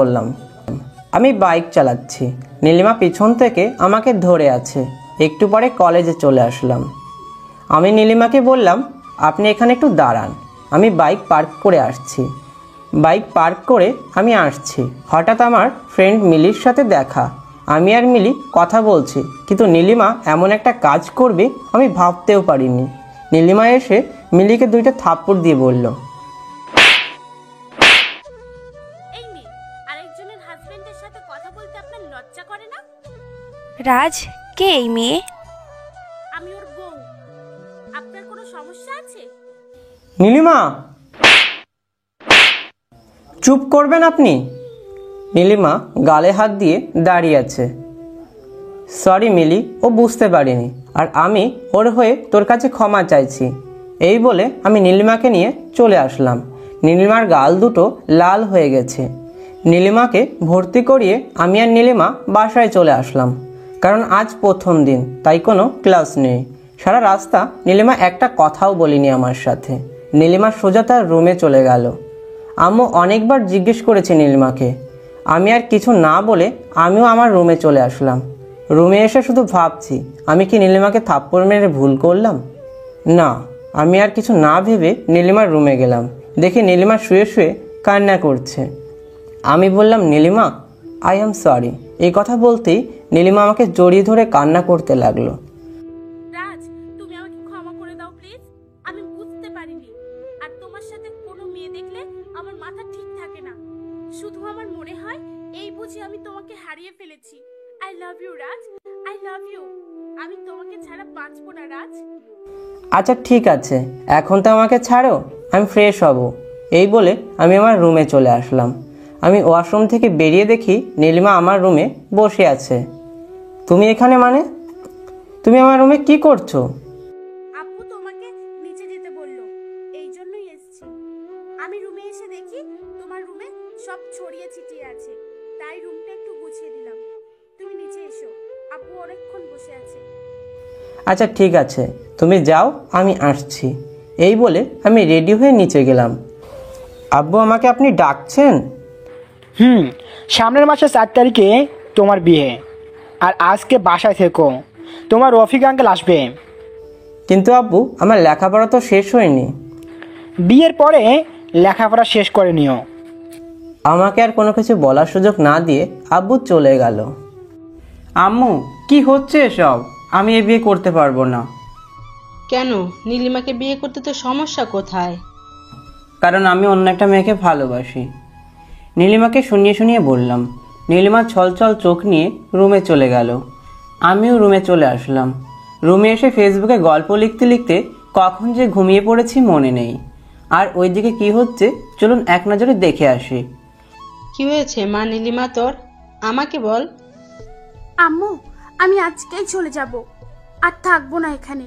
বললাম। আমি বাইক চালাচ্ছি, নীলিমা পিছন থেকে আমাকে ধরে আছে। একটু পরে কলেজে চলে আসলাম। আমি নীলিমাকে বললাম, আপনি এখানে একটু দাঁড়ান, আমি বাইক পার্ক করে আসছি। বাইক পার্ক করে আমি আসছি, হঠাৎ আমার ফ্রেন্ড মিলির সাথে দেখা। আমি আর মিলি কথা বলছি, কিন্তু নীলিমা এমন একটা কাজ করবে আমি ভাবতেও পারিনি। নীলিমা এসে মিলিকে 2টা থাপ্পড় দিয়ে বলল, রাজ, কে এই মেয়ে? আমি ওর বউ। আপনার কোনো সমস্যা আছে? নীলিমা, চুপ করবেন আপনি? নীলিমা গালে হাত দিয়ে দাঁড়িয়ে আছে। সরি মিলি, ও বুঝতে পারিনি, আর আমি ওর হয়ে তোর কাছে ক্ষমা চাইছি। এই বলে আমি নীলিমাকে নিয়ে চলে আসলাম। নীলিমার গাল দুটো লাল হয়ে গেছে। নীলিমাকে ভর্তি করিয়ে আমি আর নীলিমা বাসায় চলে আসলাম, কারণ আজ প্রথম দিন, তাই কোনো ক্লাস নেই। সারা রাস্তা নীলিমা একটা কথাও বলিনি আমার সাথে। নীলিমা সোজা তার রুমে চলে গেল। আম্মু অনেকবার জিজ্ঞেস করেছে নীলিমাকে। আমি আর কিছু না বলে আমিও আমার রুমে চলে আসলাম। রুমে এসে শুধু ভাবছি, আমি কি নীলিমাকে থাপ্পড় মেরে ভুল করলাম? না, আমি আর কিছু না ভেবে নীলিমার রুমে গেলাম। দেখি নীলিমা শুয়ে শুয়ে কান্না করছে। আমি বললাম, নীলিমা, আই এম সরি। এই কথা বলতেই নীলিমা আমাকে জড়িয়ে ধরে কান্না করতে লাগলো। রাজ, তুমি আমাকে ক্ষমা করে দাও প্লিজ। আমি বুঝতে পারিনি, আর তোমার সাথে কোনো মেয়ে দেখলে আমার মাথা ঠিক থাকে না। শুধু আমার মনে হয় এই বুঝি আমি তোমাকে হারিয়ে ফেলেছি। I love you Raj, I love you. আমি তোমাকে ছাড়া বাঁচবো না রাজ। আচ্ছা ঠিক আছে, এখন তো আমাকে ছাড়ো, আমি ফ্রেশ হব। এই বলে আমি আমার রুমে চলে আসলাম। আমি ওয়াশরুম থেকে বেরিয়ে দেখি নীলিমা আমার রুমে বসে আছে। তুমি এখানে মানে? তুমি আমার রুমে কি করছো? আপু তোমাকে নিচে যেতে বললো, এই জন্যই এসেছি। আমি রুমে এসে দেখি তোমার রুমে সব ছড়িয়ে ছিটিয়ে আছে, তাই রুমটা একটু গুছিয়ে দিলাম। তুমি নিচে এসো, আপু অনেকক্ষণ বসে আছে। আচ্ছা ঠিক আছে, তুমি যাও, আমি আসছি। এই বলে আমি রেডি হয়ে নিচে গেলাম। আব্বু, আমাকে আপনি ডাকছেন? সামনের মাসে 4 তারিখে তোমার বিয়ে। আর আজকে বাসায় থেকো, তোমার রফিক আঙ্কেল আসবে। কিন্তু আব্বু, আমার লেখাপড়া তো শেষ হয়নি। বিয়ের পরে লেখাপড়া শেষ করে নিও। আমাকে আর কোনো কিছু বলার সুযোগ না দিয়ে আব্বু চলে গেল। আম্মু, কি হচ্ছে এসব? আমি এ বিয়ে করতে পারবো না। কেন? নীলিমাকে বিয়ে করতে তো সমস্যা কোথায়? কারণ আমি অন্য একটা মেয়েকে ভালোবাসি। নীলিমাকে শুনিয়ে শুনিয়ে বললাম। নীলিমা ছলছল চোখ নিয়ে রুমে চলে গেল। আমিও রুমে চলে আসলাম। রুমে এসে ফেসবুকে গল্প লিখতে লিখতে কখন যে ঘুমিয়ে পড়েছি মনে নেই। আর ওইদিকে কি হচ্ছে চলুন এক নজরে দেখে আসি। কি হয়েছে মা নীলিমা তোর? আমাকে বল। আম্মু, আমি আজকেই চলে যাব, আর থাকবো না এখানে।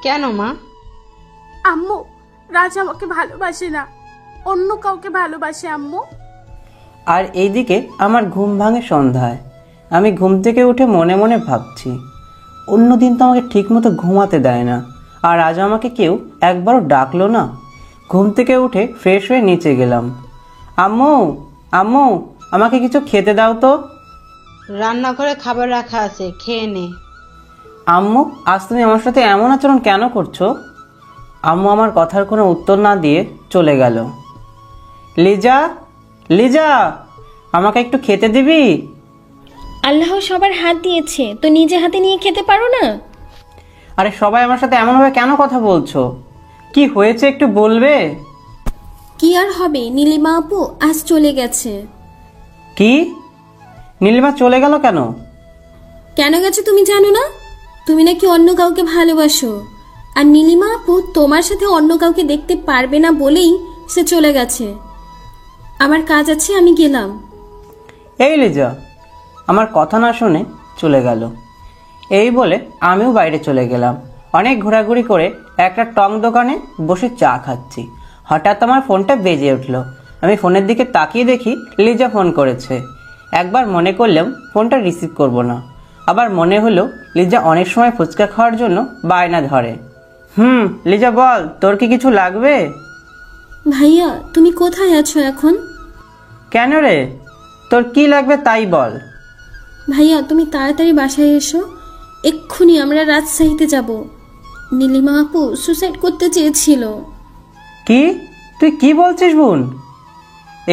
কেন মা? আম্মু, রাজ আমাকে ভালোবাসে না, অন্য কাউকে ভালোবাসে আম্মু। আর এইদিকে আমার ঘুম ভাঙে সন্ধ্যায়। আমি ঘুম থেকে উঠে মনে মনে ভাবছি, অন্যদিন তো আমাকে ঠিকমতো ঘুমাতে দেয় না, আর আজ আমাকে কেউ একবারও ডাকলো না। ঘুম থেকে উঠে ফ্রেশ হয়ে নিচে গেলাম। আম্মু, আম্মু, আমাকে কিছু খেতে দাও তো। রান্নাঘরে খাবার রাখা আছে, খেয়ে নে। আম্মু, আজ তুমি আমার সাথে এমন আচরণ কেন করছো? আম্মু আমার কথার কোনো উত্তর না দিয়ে চলে গেল। লিজা, লিজা, আমাকে একটু খেতে দিবি? আল্লাহ সবার হাত দিয়েছে, তো নিজে হাতে নিয়ে খেতে পারো না? আরে সবাই আমার সাথে এমনভাবে কেন কথা বলছো? কি হয়েছে একটু বলবে? কি আর হবে, নীলিমা আপু আজ চলে গেছে। কি? নীলিমা চলে গেল কেন? কেন গেছে তুমি জানো না? তুমি নাকি অন্য কাউকে ভালোবাসো, আর নীলিমা আপু তোমার সাথে অন্য কাউকে দেখতে পারবে না বলেই সে চলে গেছে। আমার কাজ আছে, আমি গেলাম। এই লিজা, আমার কথা না শুনে চলে গেল। এই বলে আমিও বাইরে চলে গেলাম। অনেক ঘোরাঘুরি করে একটা টং দোকানে বসে চা খাচ্ছি। হঠাৎ আমার ফোনটা বেজে উঠলো। আমি ফোনের দিকে তাকিয়ে দেখি লিজা ফোন করেছে। একবার মনে করলাম ফোনটা রিসিভ করব না, আবার মনে হলো লিজা অনেক সময় ফুচকা খাওয়ার জন্য বায়না ধরে। লিজা বল, তোর কি কিছু লাগবে? ভাইয়া, তুমি কোথায় আছো এখন? কেন রে, তোর কি লাগবে তাই বল। ভাইয়া, তুমি তাড়াতাড়ি বাসায় এসো, এক্ষুনি আমরা রাজশাহীতে যাব। নীলিমা আপু সুসাইড করতে চেয়েছিল। কি? তুই কি বলছিস বোন?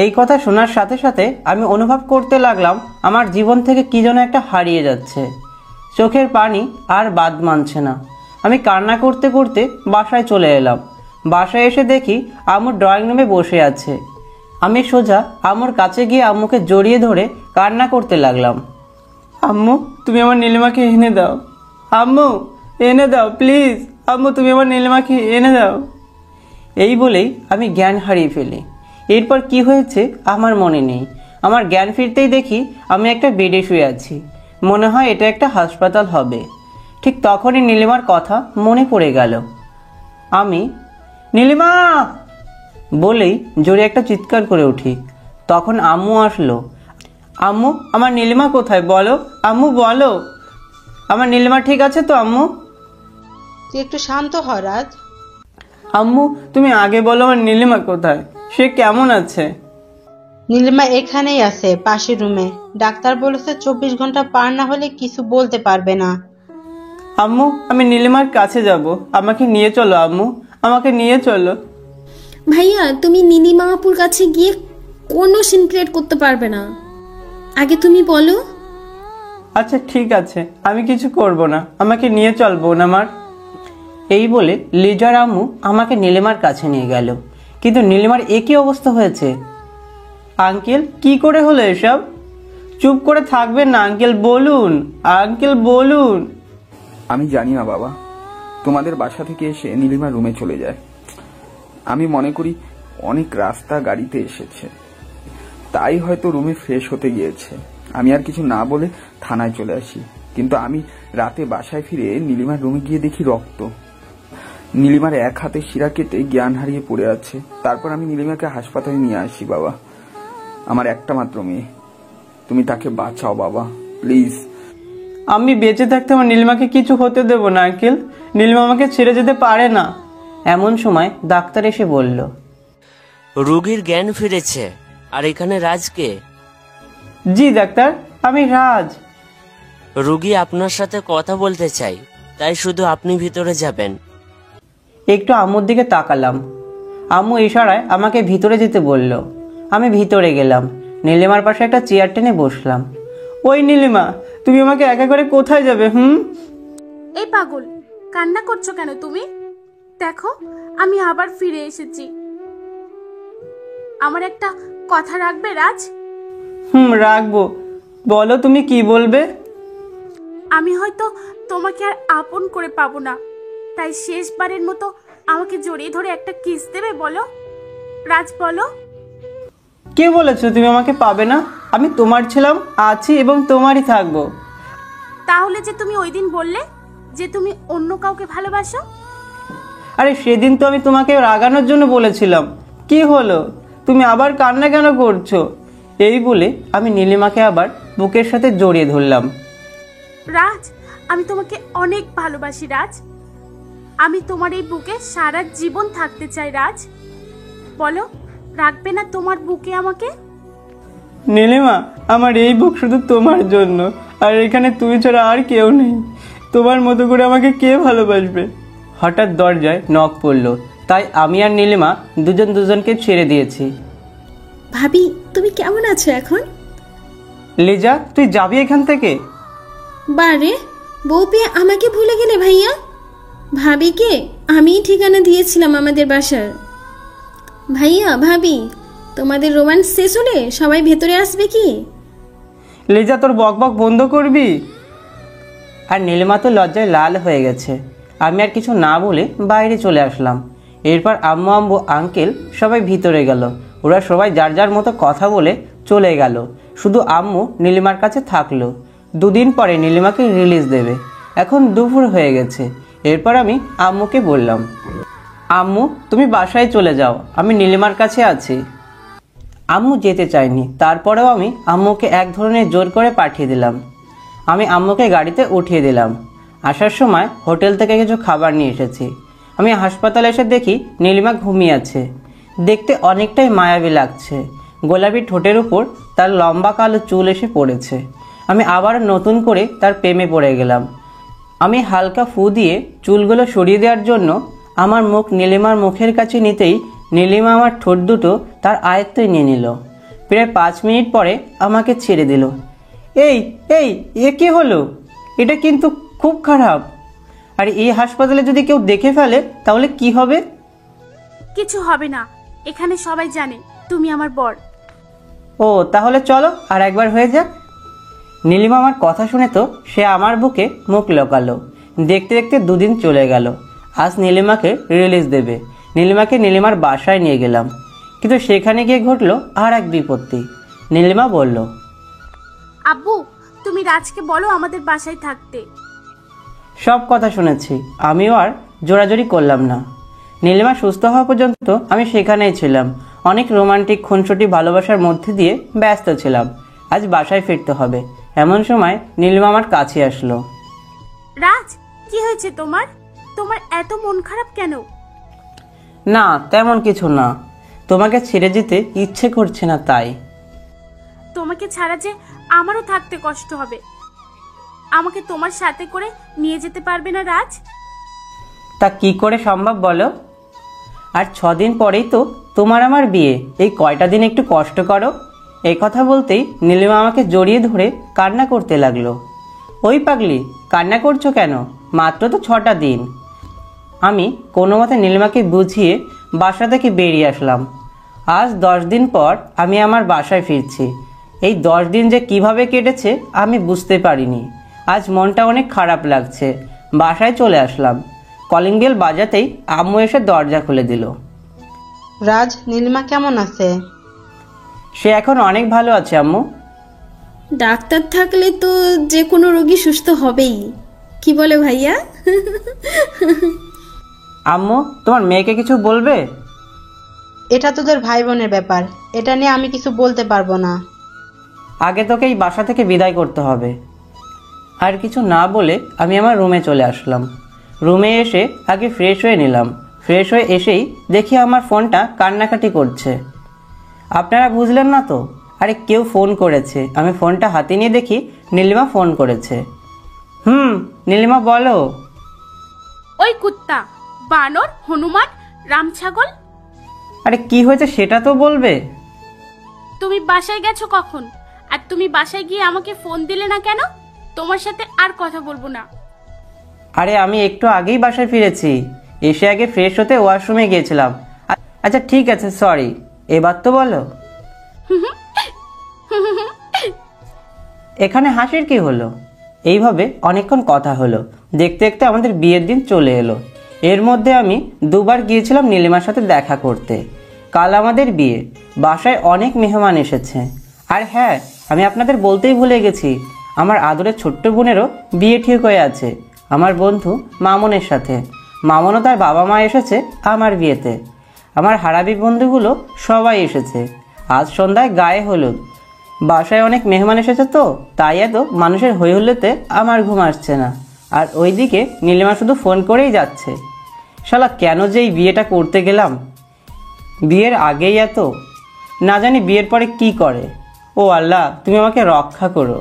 এই কথা শোনার সাথে সাথে আমি অনুভব করতে লাগলাম আমার জীবন থেকে কি যেন একটা হারিয়ে যাচ্ছে। চোখের পানি আর বাদ মানছে না। আমি কান্না করতে করতে বাসায় চলে এলাম। বাসায় এসে দেখি আম্মু ড্রয়িং রুমে বসে আছে। আমি সোজা আম্মুর কাছে গিয়ে আম্মুকে জড়িয়ে ধরে কান্না করতে লাগলাম। আম্মু, তুমি আমার নীলিমাকে এনে দাও। আম্মু, এনে দাও প্লিজ। আম্মু, তুমি আমার নীলিমাকে এনে দাও। এই বলেই আমি জ্ঞান হারিয়ে ফেলি। এরপর কি হয়েছে আমার মনে নেই। আমার জ্ঞান ফিরতেই দেখি আমি একটা বেডে শুয়ে আছি। মনে হয় এটা একটা হাসপাতাল হবে। ঠিক তখনই নীলিমার কথা মনে পড়ে গেল। আমি নীলিমা বলেই জোরে একটা চিৎকার করে উঠি। তখন আম্মু আসলো। আম্মু, আমার নীলিমা কোথায় বলো? আম্মু বলো, আমার নীলিমা ঠিক আছে তো আম্মু? তুই একটু শান্ত হ রাজ। আম্মু, তুমি আগে বলো আমার নীলিমা কোথায়, সে কেমন আছে? নীলিমা এখানেই আছে, পাশের রুমে। ডাক্তার বলেছে 24 ঘন্টা পার না হলে কিছু বলতে পারবে না। আম্মু, আমি নীলিমার কাছে যাব, আমাকে নিয়ে চলো আম্মু, আমাকে নিয়ে চলো। ভাইয়া, তুমি নীলিমা আপুর কাছে গিয়ে কোনো সিন ক্রিয়েট করতে পারবে না। আগে তুমি বলো। আচ্ছা ঠিক আছে, আমি কিছু করব না, আমাকে নিয়ে চল বোন আমার। এই বলে লিজার আম্মু আমাকে নীলিমার কাছে নিয়ে গেল। কিন্তু নীলিমার একই অবস্থা হয়েছে। আঙ্কেল, কি করে হলো এসব? চুপ করে থাকবেন না আঙ্কেল, বলুন আঙ্কেল বলুন। আমি জানি না বাবা, তোমাদের বাসা থেকে এসে নীলিমা রুমে চলে যায়। আমি মনে করি অনেক রাস্তা গাড়িতে এসেছে, তাই হয়তো রুমে ফ্রেশ হতে গিয়েছে। আমি আর কিছু না বলে থানায় চলে আসি। কিন্তু আমি রাতে বাসায় ফিরে নীলিমার রুমে গিয়ে দেখি রক্ত। নীলিমার এক হাতে শিরা কেটে জ্ঞান হারিয়ে পড়ে আছে। তারপর আমি নীলিমাকে হাসপাতালে নিয়ে আসি। বাবা, আমার একটা মাত্র মেয়ে, তুমি তাকে বাঁচাও বাবা, প্লিজ। আমি বেঁচে থাকতে আমার নীলিমাকে কিছু হতে দেব না আঙ্কেল, নীলিমা আমাকে ছেড়ে যেতে পারে না। এমন সময় ডাক্তার এসে বলল, রোগীর জ্ঞান ফিরেছে। আর এখানে রাজকে? জি ডাক্তার, আমি রাজ। রুগী আপনার সাথে কথা বলতে চাই, তাই শুধু আপনি ভিতরে যাবেন। একটু আম্মুর দিকে তাকালাম। আম্মু ইশারায় আমাকে ভিতরে যেতে বলল। আমি ভিতরে গেলাম। নীলিমার পাশে একটা চেয়ার টেনে বসলাম। ওই নীলিমা, তুমি আমাকে একা করে কোথায় যাবে? এই পাগল, কান্না করছো কেন তুমি? দেখো, আমি আবার ফিরে এসেছি। আমার একটা কথা রাখবে রাজ? রাখবো। বলো তুমি কি বলবে? আমি হয়তো তোমাকে আর আপন করে পাবো না, তাই শেষবারের মতো আমাকে জড়িয়ে ধরে একটা কিস দেবে? বলো রাজ, বলো। কে বলেছো তুমি আমাকে পাবে না? আমি তোমার ছিলাম, আছি এবং তোমারই থাকবো। তাহলে যে তুমি ওই দিন বললে যে তুমি অন্য কাউকে ভালোবাসো? আরে সেদিন তো আমি তোমাকে রাগানোর জন্য বলেছিলাম। কি হলো? তুমি আবার কান্না কেন করছো? এই বলে আমি নীলিমাকে আবার বুকের সাথে জড়িয়ে ধরলাম। রাজ, আমি তোমাকে অনেক ভালোবাসি রাজ। আমি তোমার এই বুকে সারা জীবন থাকতে চাই রাজ। বলো, রাখবে না তোমার বুকে আমাকে? নীলিমা, আমার এই বুক শুধু তোমার জন্য, আর এখানে তুমি ছাড়া আর কেউ নেই। তোমার মতো করে আমাকে কে ভালোবাসবে? হঠাৎ দরজায় নক পড়ল, তাই আমি আর নীলিমা দুজন দুজনকে ছেড়ে দিয়েছি। ভাবি, তুমি কেমন আছো এখন? লিজা, তুই যাবি এখান থেকে? বারে, বউ পেয়ে আমাকে ভুলে গেলে ভাইয়া? ভাবিকে আমিই ঠিকানা দিয়েছিলাম আমাদের বাসার। ভাইয়া, ভাবি, তোমাদের রোমান্স শেষ হলে সবাই ভেতরে আসবে কি? লিজা, তোর বক বক বন্ধ করবি? আর নীলিমা তো লজ্জায় লাল হয়ে গেছে। আমি আর কিছু না বলে বাইরে চলে আসলাম। এরপর আম্মু আম্মু আঙ্কেল সবাই ভিতরে গেল। ওরা সবাই যার যার মতো কথা বলে চলে গেল। শুধু আম্মু নীলিমার কাছে থাকলো। 2 দিন পরে নীলিমাকে রিলিজ দেবে। এখন দুপুর হয়ে গেছে। এরপর আমি আম্মুকে বললাম, আম্মু তুমি বাসায় চলে যাও, আমি নীলিমার কাছে আছি। আম্মু যেতে চায়নি। তারপরেও আমি আম্মুকে এক ধরনের জোর করে পাঠিয়ে দিলাম। আমি আম্মুকে গাড়িতে উঠিয়ে দিলাম। আসার সময় হোটেল থেকে কিছু খাবার নিয়ে এসেছি। আমি হাসপাতালে এসে দেখি নীলিমা ঘুমিয়ে আছে। দেখতে অনেকটাই মায়াবী লাগছে। গোলাপি ঠোঁটের উপর তার লম্বা কালো চুল এসে পড়েছে। আমি আবার নতুন করে তার প্রেমে পড়ে গেলাম। আমি হালকা ফু দিয়ে চুলগুলো সরিয়ে দেওয়ার জন্য আমার মুখ নীলিমার মুখের কাছে নিতেই নীলিমা আমার ঠোঁট দুটো তার আয়ত্তে নিয়ে নিল। প্রায় 5 মিনিট পরে আমাকে ছেড়ে দিল। এই এই এ কি হলো? এটা কিন্তু খুব খারাপ। আর এই হাসপাতালে যদি কেউ দেখে ফেলে তাহলে কি হবে? কিছু হবে না, এখানে সবাই জানে তুমি আমার বর। ও, তাহলে চলো আর একবার হয়ে যাক। নীলিমা আমার কথা শুনে তো সে আমার বুকে মুখ লুকালো। দেখতে দেখতে 2 দিন চলে গেল। আজ নীলিমাকে রিলিজ দেবে। নীলিমাকে নীলিমার বাসায় নিয়ে গেলাম, কিন্তু সেখানে গিয়ে ঘটলো আর এক বিপত্তি। নীলিমা বলল, আব্বু তুমি রাজকে বলো আমাদের বাসায় থাকতে। সব কথা শুনেছি, আমিও আর জোরাজোরি করলাম না। নীলিমা সুস্থ হওয়া পর্যন্ত আমি সেখানেই ছিলাম। অনেক রোমান্টিক খুনসুটি ভালোবাসার মধ্যে দিয়ে ব্যস্ত ছিলাম। আজ বাসায় ফিরতে হবে। এমন সময় নীলিমা আমার কাছে আসলো। রাজ, কি হয়েছে তোমার? তোমার এত মন খারাপ কেন? না, তেমন কিছু না। তোমাকে ছেড়ে যেতে ইচ্ছে করছে না তাই। তোমাকে ছাড়া যে আমারও থাকতে কষ্ট হবে। আমাকে তোমার সাথে করে নিয়ে যেতে পারবে না রাজ? তা কি করে সম্ভব বলো? আর 6 দিন পরেই তো তোমার আমার বিয়ে। এই কয়টা দিন একটু কষ্ট করো। এই কথা বলতেই নীলিমা আমাকে জড়িয়ে ধরে কান্না করতে লাগলো। ওই পাগলি, কান্না করছো কেন? মাত্র তো 6টা দিন। আমি কোনো মতে নীলিমাকে বুঝিয়ে বাসা থেকে বেরিয়ে আসলাম। আজ 10 দিন পর আমি আমার বাসায় ফিরছি। এই 10 দিন যে কিভাবে কেটেছে আমি বুঝতে পারিনি। আজ মনটা অনেক খারাপ লাগছে। বাসায় চলে আসলাম। কলিং বেল বাজাতেই আম্মু এসে দরজা খুলে দিল। রাজ, নীলিমা কেমন আছে? সে এখন অনেক ভালো আছে আম্মু। ডাক্তার থাকলে তো যে কোনো রোগী সুস্থ হবেই, কি বলে ভাইয়া? আম্মু, তোমার মেয়েকে কিছু বলবে? এটা তোদের ভাই বোনের ব্যাপার, এটা নিয়ে আমি কিছু বলতে পারবো না। আগে তোকে এই বাসা থেকে বিদায় করতে হবে। আর কিছু না বলে আমি আমার রুমে চলে আসলাম। রুমে এসে আগে ফ্রেশ হয়ে নিলাম। ফ্রেশ হয়ে এসেই দেখি আমার ফোনটা কান্নাকাটি করছে। আপনারা বুঝলেন না তো? আরে কেউ ফোন করেছে। আমি ফোনটা হাতে নিয়ে দেখি নীলিমা ফোন করেছে। নীলিমা বলো। ওই কুত্তা, বানর, হনুমান, রামছাগল, আরে কি হয়েছে সেটা তো বলবে। তুমি বাসায় গেছো কখন? আর তুমি বাসায় গিয়ে আমাকে ফোন দিলে না কেন? তোমার সাথে আর কথা বলবো না। আরে আমি একটু আগেই বাসায় ফিরেছি, এসে আগে ফ্রেশ হতে ওয়াশরুমে গিয়েছিলাম। আচ্ছা ঠিক আছে, সরি, এবার তো বলো। এখানে হাসির কি হলো? এইভাবে অনেকক্ষণ কথা হলো, দেখতে দেখতে আমাদের বিয়ের দিন চলে এলো। এর মধ্যে আমি দুবার গিয়েছিলাম নীলিমার সাথে দেখা করতে। কাল আমাদের বিয়ে, বাসায় অনেক মেহমান এসেছে। আর হ্যাঁ, আমি আপনাদের বলতেই ভুলে গেছি, আমার আদরের ছোট্ট বোনেরও বিয়ে ঠিক হয়ে আছে আমার বন্ধু মামুনের সাথে। মামুনও তার বাবা মা এসেছে আমার বিয়েতে। আমার হারাবি বন্ধুগুলো সবাই এসেছে। আজ সন্ধ্যায় গায়ে হলুদ। বাসায় অনেক মেহমান এসেছে তো, তাই এত মানুষের হই হুল্লোড়ে আমার ঘুম আসছে না। আর ওইদিকে নীলিমা শুধু ফোন করেই যাচ্ছে। শালা কেন যে এই বিয়েটা করতে গেলাম? বিয়ের আগেই এত, না জানি বিয়ের পরে কি করে। ও আল্লাহ, তুমি আমাকে রক্ষা করো।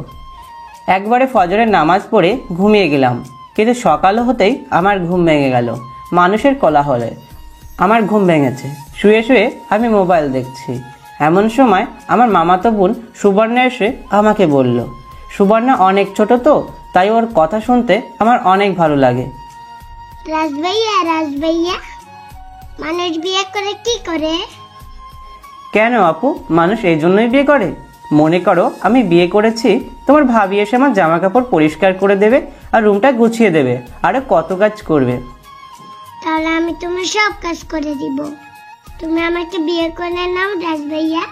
একবারে ফজরের নামাজ পড়ে ঘুমিয়ে গেলাম, কিন্তু সকাল হতেই আমার ঘুম ভেঙে গেল। মানুষের কোলাহলে আমার ঘুম ভেঙেছে। শুয়ে শুয়ে আমি মোবাইল দেখছি। এমন সময় আমার মামাতো বোন সুবর্ণা এসে আমাকে বলল। সুবর্ণা অনেক ছোট তো, তাই ওর কথা শুনতে আমার অনেক ভালো লাগে। রাজভাইয়া, মানুষ বিয়ে করে কি করে? কেন আপু, মানুষ এই জন্যই বিয়ে করে? মনে করো আমি বিয়ে করেছি, তোমার ভাবি এসে আমার জামা কাপড় পরিষ্কার করে দেবে আর রুমটা গুছিয়ে দেবে, আরে কত কাজ করবে। তাহলে আমি তোমার সব কাজ করে দিব। তুমি আমাকে বিয়ে করে নাও রাজভাইয়া।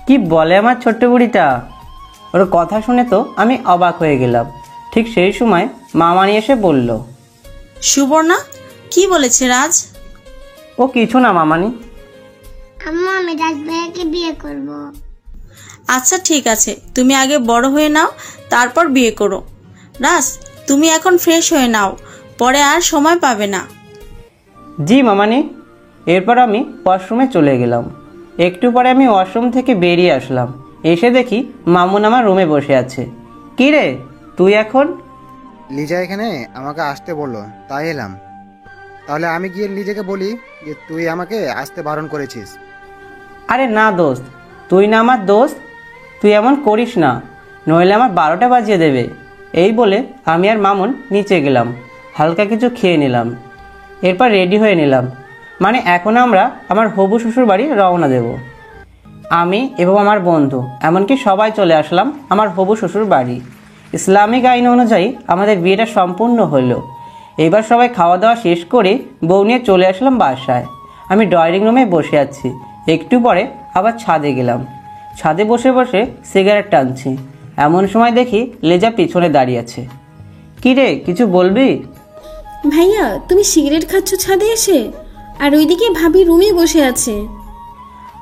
কি বলে আমার ছোট্ট বুড়িটা? ওর কথা শুনে তো আমি অবাক হয়ে গেলাম। ঠিক সেই সময় মামানি এসে বলল, সুবর্ণা কি বলেছে রাজ? ও কিছু না মামানি। আম্মু, আমি রাজভাইয়াকে বিয়ে করব। আচ্ছা ঠিক আছে, তুমি আগে বড় হয়ে নাও, তারপর বিয়ে করো। রাজ, তুমি এখন ফ্রেশ হয়ে নাও, পরে আর সময় পাবে না। জি মামানি। এরপর আমি ওয়াশরুমে চলে গেলাম। একটু পরে আমি ওয়াশরুম থেকে বেরিয়ে আসলাম। এসে দেখি মামুন আমার রুমে বসে আছে। কি রে তুই এখন? লিজা এখানে আমাকে আসতে বললো, তাই এলাম। তাহলে আমি গিয়ে লিজাকে বলি যে তুই আমাকে আসতে বারণ করেছিস। আরে না দোস্ত, তুই না আমার দোস্ত, তুই এমন করিস না, নইলে আমার 12টা বাজিয়ে দেবে। এই বলে আমি আর মামুন নিচে গেলাম, হালকা কিছু খেয়ে নিলাম। এরপর রেডি হয়ে নিলাম, মানে এখন আমরা আমার হবু শ্বশুর বাড়ি রওনা দেব। আমি এবং আমার বন্ধু এমনকি সবাই চলে আসলাম আমার হবু শ্বশুর বাড়ি। ইসলামিক আইন অনুযায়ী আমাদের বিয়েটা সম্পূর্ণ হলো। এবার সবাই খাওয়া দাওয়া শেষ করে বউ নিয়ে চলে আসলাম বাসায়। আমি ড্রয়িং রুমে বসে আছি। একটু পরে আবার ছাদে গেলাম। ছাদে বসে বসে সিগারেট টানছি। এমন সময় দেখি লেজা পিছনে দাঁড়িয়ে আছে। কি রে, কিছু বলবি? ভাইয়া, তুমি সিগারেট খাচ্ছ ছাদে এসে? আর ওইদিকে ভাবি রুমে বসে আছে।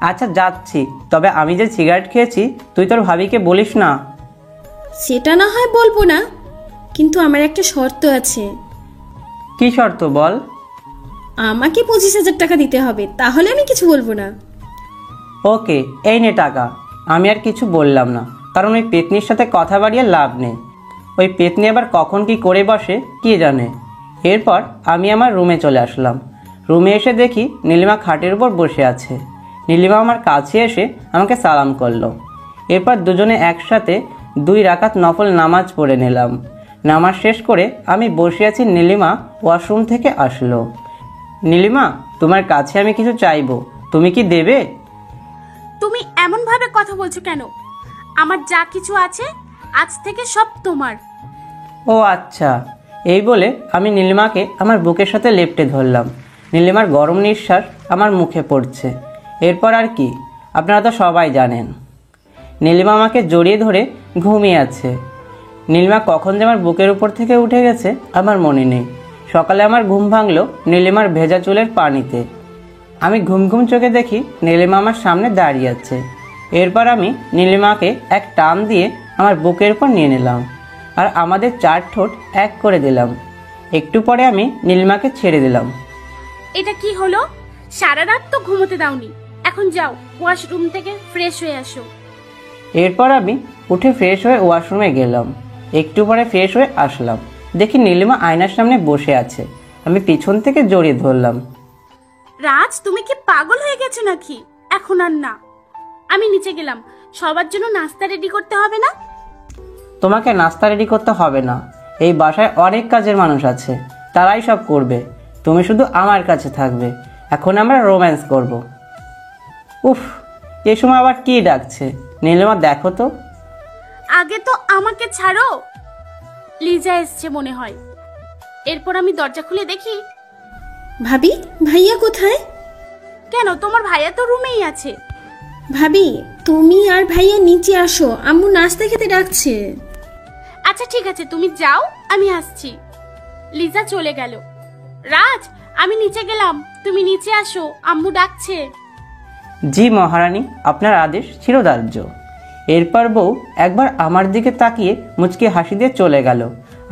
আচ্ছা যাচ্ছি, তবে আমি যে সিগারেট খেয়েছি তুই তোর ভাবিকে বলিস না। সেটা না হয় বলবো না, কিন্তু আমার একটা শর্ত আছে। কি শর্ত বল? আমাকে 25,000 টাকা দিতে হবে, তাহলে আমি কিছু বলবো না। ওকে, এই নে টাকা। আমি আর কিছু বললাম না, কারণ ওই পেতনির সাথে কথা বাড়িয়ে লাভ নেই। ওই পেতনি আবার কখন কি করে বসে কে জানে। এরপর আমি আমার রুমে চলে আসলাম। রুমে এসে দেখি নীলিমা খাটের উপর বসে আছে। নীলিমা আমার কাছে এসে আমাকে সালাম করলো। এরপর দুজনে একসাথে 2 রাকাত নফল নামাজ পড়ে নিলাম। নামাজ শেষ করে আমি বসে আছি, নীলিমা ওয়াশরুম থেকে আসলো। নীলিমা, তোমার কাছে আমি কিছু চাইবো, তুমি কি দেবে? তুমি এমন ভাবে কথা বলছো কেন? আমার যা কিছু আছে আজ থেকে সব তোমার। ও আচ্ছা। এই বলে আমি নীলিমাকে আমার বুকের সাথে লেপ্টে ধরলাম। নীলিমার গরম নিঃশ্বাস আমার মুখে পড়ছে। এরপর আর কি, আপনারা তো সবাই জানেন। নীলিমা আমাকে জড়িয়ে ধরে ঘুমিয়ে আছে। নীলিমা কখন যে আমার বুকের উপর থেকে উঠে গেছে আমার মনে নেই। সকালে আমার ঘুম ভাঙলো নীলিমার ভেজা চুলের পানিতে। আমি ঘুম ঘুম চোখে দেখি নীলিমা আমার সামনে দাঁড়িয়ে আছে। এরপর আমি নীলিমাকে এক টান দিয়ে আমার বুকের উপর নিয়ে নিলাম আর আমাদের 4 ঠোঁট এক করে দিলাম। একটু পরে আমি নীলিমাকে ছেড়ে দিলাম। এটা কি হলো? সারা রাত তো ঘুমোতে দাওনি, এখন যাও ওয়াশরুম থেকে ফ্রেশ হয়ে আসো। এরপর আমি উঠে ফ্রেশ হয়ে ওয়াশরুমে গেলাম। একটু পরে ফ্রেশ হয়ে আসলাম, দেখি নীলিমা আয়নার সামনে বসে আছে। আমি পিছন থেকে জড়িয়ে ধরলাম। রাজ, তুমি কি পাগল হয়ে গেছো নাকি? এখন আর না, আমি নিচে গেলাম, সবার জন্য নাস্তা রেডি করতে হবে না? তোমাকে নাস্তা রেডি করতে হবে না, এই বাসায় অনেক কাজের মানুষ আছে, তারাই সব করবে। তুমি শুধু আমার কাছে থাকবে। এখন আমরা রোম্যান্স করব। উফ, এই সময় আবার কি ডাকছে? নীলিমা দেখো তো। আগে তো আমাকে ছাড়ো। লিজা এসছে মনে হয়। এরপর আমি দরজা খুলে দেখি। ভাবি, ভাইয়া কোথায়? কেন, তোমার ভাইয়া তো রুমেই আছে। ভাবি, তুমি আর ভাইয়া নিচে আসো, আম্মু নাস্তা খেতে ডাকছে। আচ্ছা ঠিক আছে, তুমি যাও, আমি আসছি। লিজা চলে গেল। রাজ, আমি নিচে গেলাম, তুমি নিচে আসো, আম্মু ডাকছে। জি মহারানী, আপনার আদেশ চিরদার্য। এরপর বউ একবার আমার দিকে তাকিয়ে মুচকি হাসি দিয়ে চলে গেল।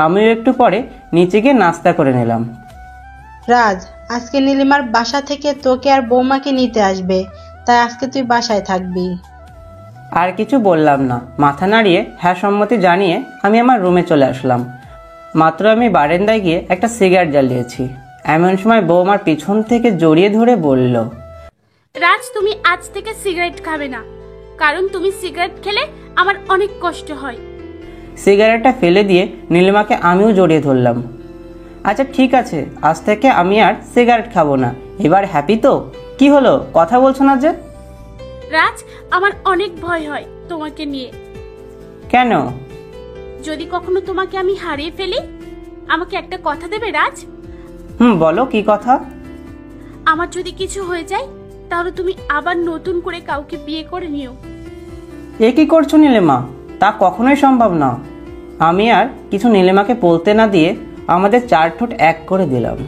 আমিও একটু পরে নিচে গিয়ে নাস্তা করে নিলাম। রাজ, আজকে নীলিমার বাসা থেকে তোকে আর বৌমাকে নিতে আসবে, তাই আজকে তুই বাসায় থাকবি। আর কিছু বললাম না, মাথা নাড়িয়ে হ্যাঁ সম্মতি জানিয়ে আমি আমার রুমে চলে আসলাম। মাত্র আমি বারান্দায় গিয়ে একটা সিগারেট জ্বালিয়েছি, এমন সময় বউ আমার পিছন থেকে জড়িয়ে ধরে বলল, রাজ, তুমি আজ থেকে সিগারেট খাবে না, কারণ তুমি সিগারেট খেলে আমার অনেক কষ্ট হয়। সিগারেটটা ফেলে দিয়ে নীলিমাকে আমিও জড়িয়ে ধরলাম। আচ্ছা ঠিক আছে, আজ থেকে আমি আর সিগারেট খাবো না। এবার হ্যাপি তো? কি হলো, কথা বলছো না যে? রাজ, আমার অনেক ভয় হয় তোমাকে নিয়ে। কেন? যদি কখনো তোমাকে আমি হারিয়ে ফেলি, আমাকে একটা কথা দেবে রাজ? বলো, কি কথা? আমার যদি কিছু হয়ে যায়, তাহলে তুমি আবার নতুন করে কাউকে বিয়ে করে নিও। এ কি করছো নীলিমা? তা কখনোই সম্ভব না। আমি আর কিছু নীলিমাকে বলতে না দিয়ে আমাদের 4 ঠোঁট এক করে দিলাম।